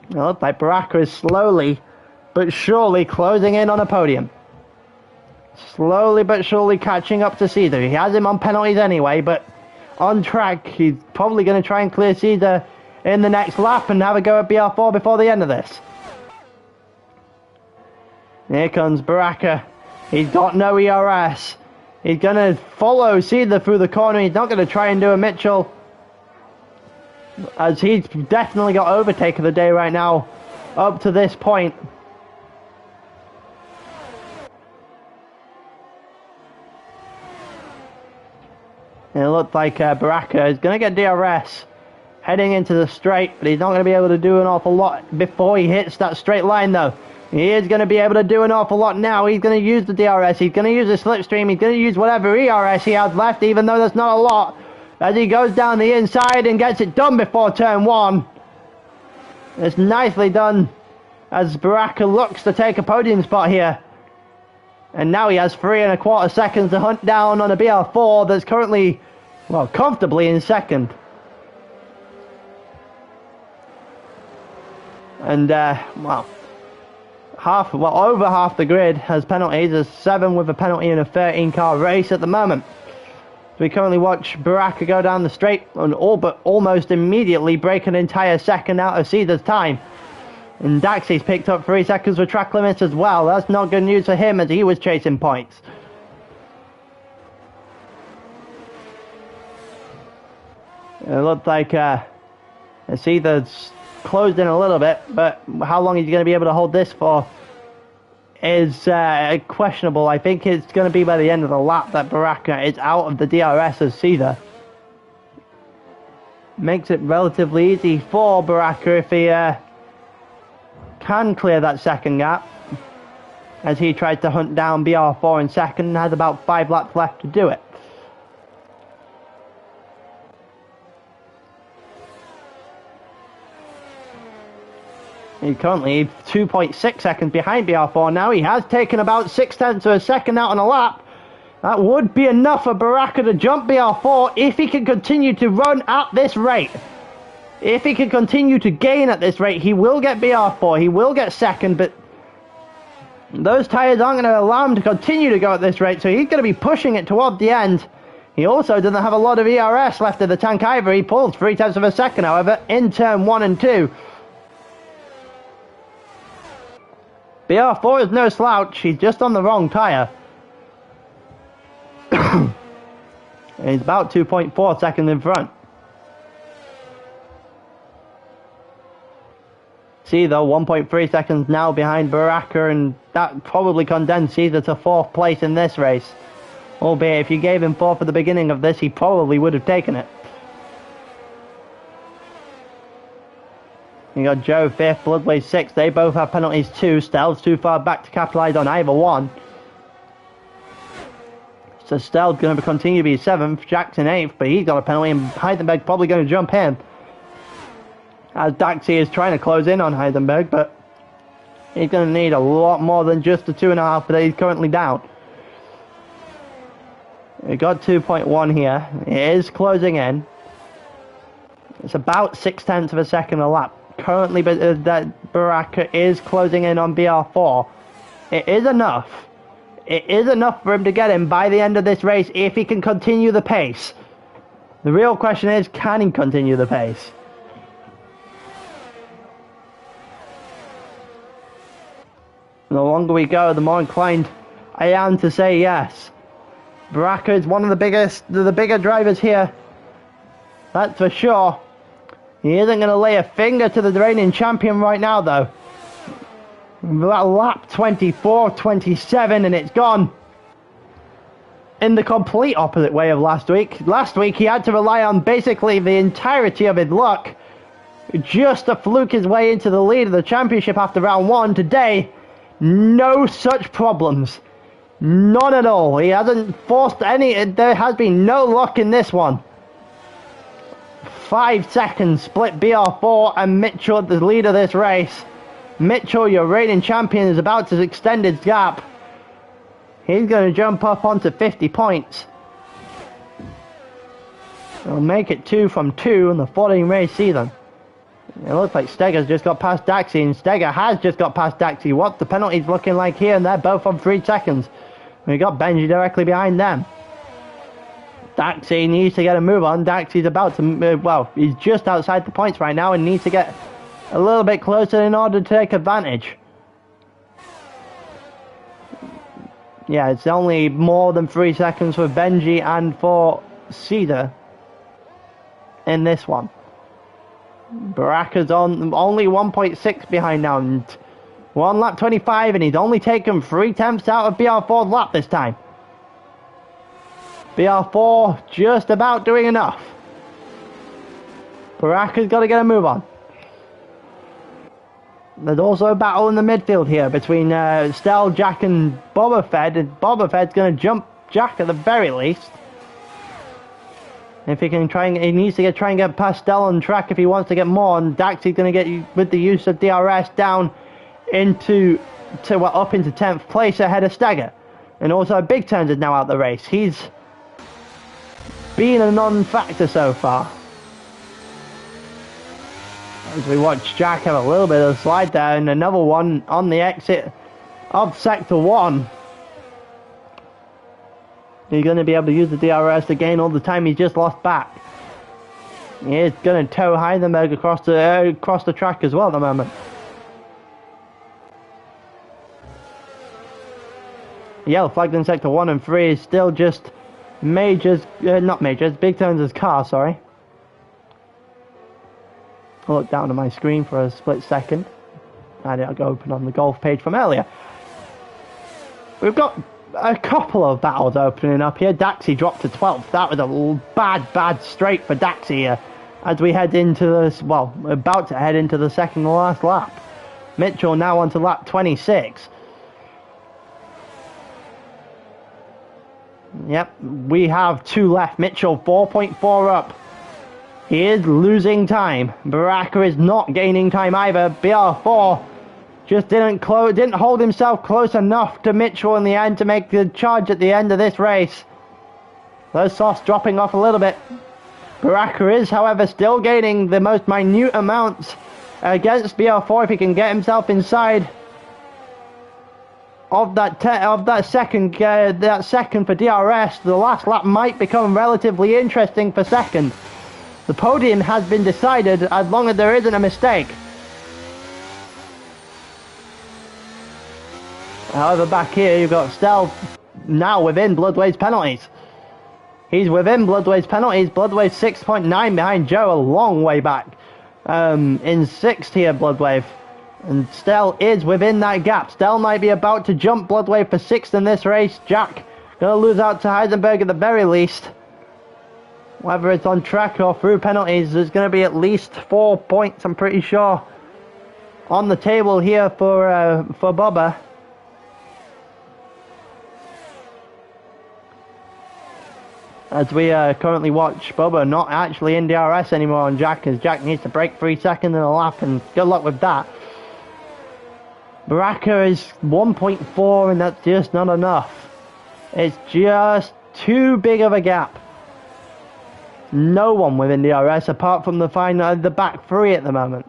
Speaker 1: It looks like Baraka is slowly but surely closing in on a podium. Slowly but surely catching up to Caesar. He has him on penalties anyway, but on track, he's probably going to try and clear Caesar in the next lap and have a go at BR4 before the end of this. Here comes Baraka. He's got no ERS. He's going to follow Caesar through the corner. He's not going to try and do a Mitchell, as he's definitely got overtake of the day right now up to this point. And it looked like Baraka is going to get DRS heading into the straight, but he's not going to be able to do an awful lot before he hits that straight line though. He is going to be able to do an awful lot now. He's going to use the DRS. He's going to use the slipstream. He's going to use whatever ERS he has left, even though there's not a lot. As he goes down the inside and gets it done before turn 1. It's nicely done as Baraka looks to take a podium spot here. And now he has 3¼ seconds to hunt down on a BR4 that's currently, well, comfortably in second. And, well, over half the grid has penalties. There's 7 with a penalty in a 13-car race at the moment. We currently watch Baraka go down the straight and all but almost immediately break an entire second out of Caesar's time. And Daxi's picked up 3 seconds with track limits as well. That's not good news for him as he was chasing points. It looked like Caesar's closed in a little bit, but how long is he going to be able to hold this for is questionable. I think it's going to be by the end of the lap that Baraka is out of the DRS as Caesar. Makes it relatively easy for Baraka if he can clear that second gap, as he tried to hunt down BR4 in second and has about 5 laps left to do it. He's currently 2.6 seconds behind BR4 now. He has taken about 0.6 of a second out on a lap. That would be enough for Baraka to jump BR4 if he can continue to run at this rate. If he can continue to gain at this rate, he will get BR4. He will get second, but those tyres aren't going to allow him to continue to go at this rate, so he's going to be pushing it toward the end. He also doesn't have a lot of ERS left in the tank either. He pulled 0.3 of a second, however, in turn 1 and 2. BR4 is no slouch, he's just on the wrong tyre. He's about 2.4 seconds in front. See though, 1.3 seconds now behind Baraka, and that probably condensed Caesar to 4th place in this race. Albeit if you gave him 4th at the beginning of this, he probably would have taken it. You got Joe 5th, Bloodway 6th. They both have penalties too. Stell's too far back to capitalise on either one. So Stell's going to continue to be 7th. Jackson 8th, but he's got a penalty, and Heidenberg's probably going to jump him. As Daxi is trying to close in on Heidenberg, but he's going to need a lot more than just the 2.5 that he's currently down. We got 2.1 here. It is closing in. It's about 0.6 of a second a lap. Currently, but that Baraka is closing in on BR4. It is enough. It is enough for him to get him by the end of this race if he can continue the pace. The real question is, can he continue the pace? The longer we go, the more inclined I am to say yes. Baraka is one of the bigger drivers here. That's for sure. He isn't going to lay a finger to the reigning champion right now, though. Lap 24, 27, and it's gone. In the complete opposite way of last week. Last week, he had to rely on basically the entirety of his luck just to fluke his way into the lead of the championship after round 1. Today, no such problems. None at all. He hasn't forced any. There has been no luck in this one. 5 seconds split BR4 and Mitchell at the lead of this race. Mitchell, your reigning champion, is about to extend his gap. He's going to jump up onto 50 points. He'll make it 2 from 2 in the 14 race season. It looks like Steger's just got past Daxi, and Steger has just got past Daxi. What's the penalties looking like here? And they're both on 3 seconds. We got Benji directly behind them. Daxi needs to get a move on. Daxi's about to move, well, he's just outside the points right now and needs to get a little bit closer in order to take advantage. Yeah, it's only more than 3 seconds for Benji and for Cedar in this one. Baraka's on only 1.6 behind now, and 1 lap 25, and he's only taken 0.3 out of BR4's lap this time. BR4 just about doing enough. Baraka's got to get a move on. There's also a battle in the midfield here between Stell, Jack and Boba Fett. And Boba Fett's going to jump Jack at the very least. If he can he needs to try and get past Stell on track if he wants to get more. And Daxy's going to get, with the use of DRS, down into up into 10th place ahead of Stagger. And also Big Turns is now out the race. He's been a non-factor so far. As we watch Jack have a little bit of a slide down, another one on the exit of Sector 1. He's going to be able to use the DRS to gain all the time he's just lost back. He is going to tow Heisenberg across the track as well at the moment. Yellow flagged in Sector 1 and 3 is still just Big Turns' car, sorry. I'll look down at my screen for a split second. And it'll go open on the golf page from earlier. We've got a couple of battles opening up here. Daxy dropped to 12th. That was a bad straight for Daxy here. As we head into this, well, we're about to head into the second to last lap. Mitchell now onto lap 26. Yep, we have 2 left. Mitchell 4.4 up. He is losing time. Baraka is not gaining time either. BR4 just didn't hold himself close enough to Mitchell in the end to make the charge at the end of this race. Those softs dropping off a little bit. Baraka is, however, still gaining the most minute amounts against BR4 if he can get himself inside of that second for DRS. The last lap might become relatively interesting for second. The podium has been decided as long as there isn't a mistake. However, back here you've got Stell now within Bloodwave's penalties. He's within Bloodwave's penalties. Bloodwave 6.9 behind Joe, a long way back. In 6th here, Bloodwave. And Stell is within that gap. Stell might be about to jump Bloodwave for 6th in this race. Jack going to lose out to Heisenberg at the very least. Whether it's on track or through penalties, there's going to be at least 4 points, I'm pretty sure, on the table here for Bubba. As we currently watch Bubba not actually in DRS anymore on Jack, as Jack needs to break 3 seconds in a lap, and good luck with that. Baraka is 1.4, and that's just not enough. It's just too big of a gap. No one within DRS apart from the back 3 at the moment.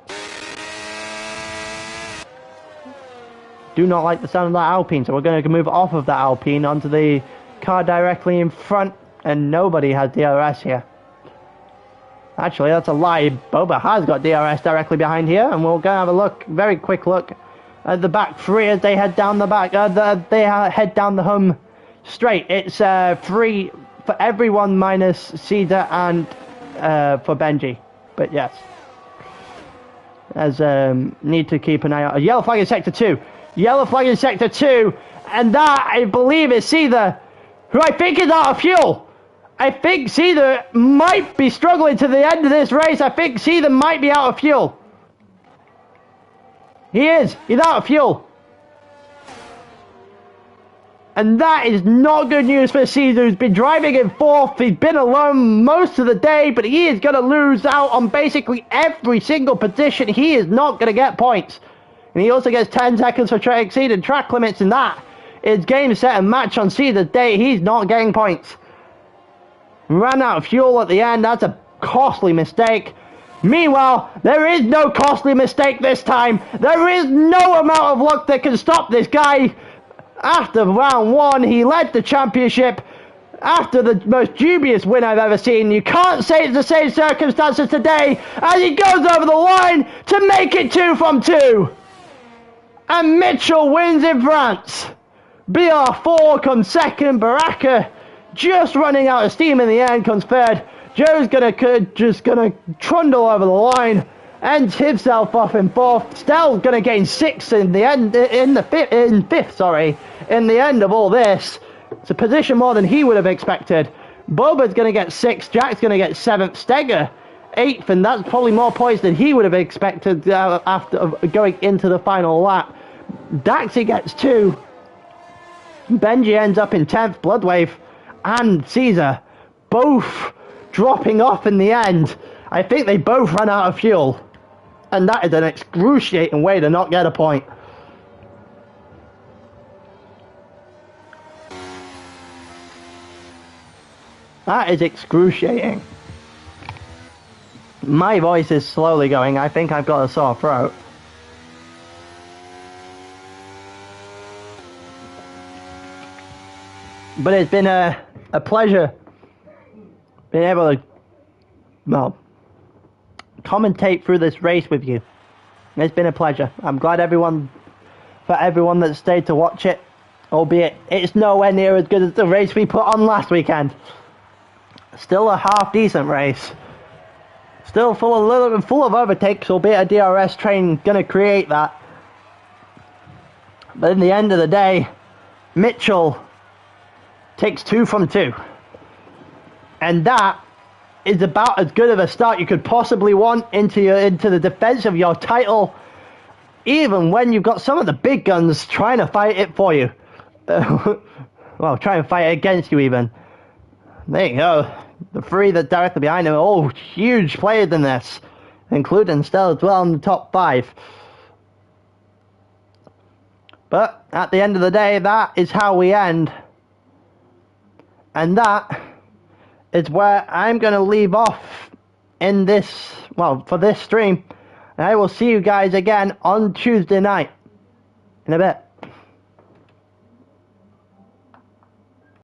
Speaker 1: Do not like the sound of that Alpine, so we're going to move off of that Alpine onto the car directly in front, and nobody has DRS here. Actually, that's a lie. Boba has got DRS directly behind here, and we're going to have a very quick look at the back 3 as they head down the back. They head down the home straight. It's 3 for everyone minus Cedar and for Benji. But yes, as need to keep an eye out. A yellow flag in Sector 2. Yellow flag in Sector 2, and that, I believe, is Cedar, who I think is out of fuel. I think Cedar might be struggling to the end of this race. I think Cedar might be out of fuel. He is. He's out of fuel. And that is not good news for Cedar, who's been driving in 4th. He's been alone most of the day, but he is going to lose out on basically every single position. He is not going to get points. And he also gets 10 seconds for exceeding track limits, and that is game, set, and match on Cedar's day. He's not getting points. Ran out of fuel at the end. That's a costly mistake. Meanwhile, there is no costly mistake this time. There is no amount of luck that can stop this guy. After round 1, he led the championship after the most dubious win I've ever seen. You can't say it's the same circumstances today, as he goes over the line to make it 2 from 2. And Mitchell wins in France. BR4 comes second. Baraka just running out of steam in the end comes third. Joe's just gonna trundle over the line, ends himself off in 4th. Stell's gonna gain 6th in the end, in 5th, sorry, in the end of all this. It's a position more than he would have expected. Boba's gonna get 6th. Jack's gonna get 7th. Steger 8th, and that's probably more points than he would have expected after going into the final lap. Daxi gets 2. Benji ends up in 10th. Bloodwave and Caesar both dropping off in the end. I think they both ran out of fuel. And that is an excruciating way to not get a point. That is excruciating. My voice is slowly going. I think I've got a sore throat. But it's been a pleasure being able to, well, commentate through this race with you. It's been a pleasure. I'm glad for everyone that stayed to watch it, albeit it's nowhere near as good as the race we put on last weekend. Still a half decent race. Still full of overtakes, albeit a DRS train gonna create that. But in the end of the day, Mitchell takes 2 from 2. And that is about as good of a start you could possibly want into the defense of your title, even when you've got some of the big guns trying to fight it for you. Well, trying to fight it against you even. There you go. The 3 that directly behind him are all huge players in this, including Stella as well in the top 5. But at the end of the day, that is how we end. And that is where I'm going to leave off in this, well, for this stream. And I will see you guys again on Tuesday night. In a bit.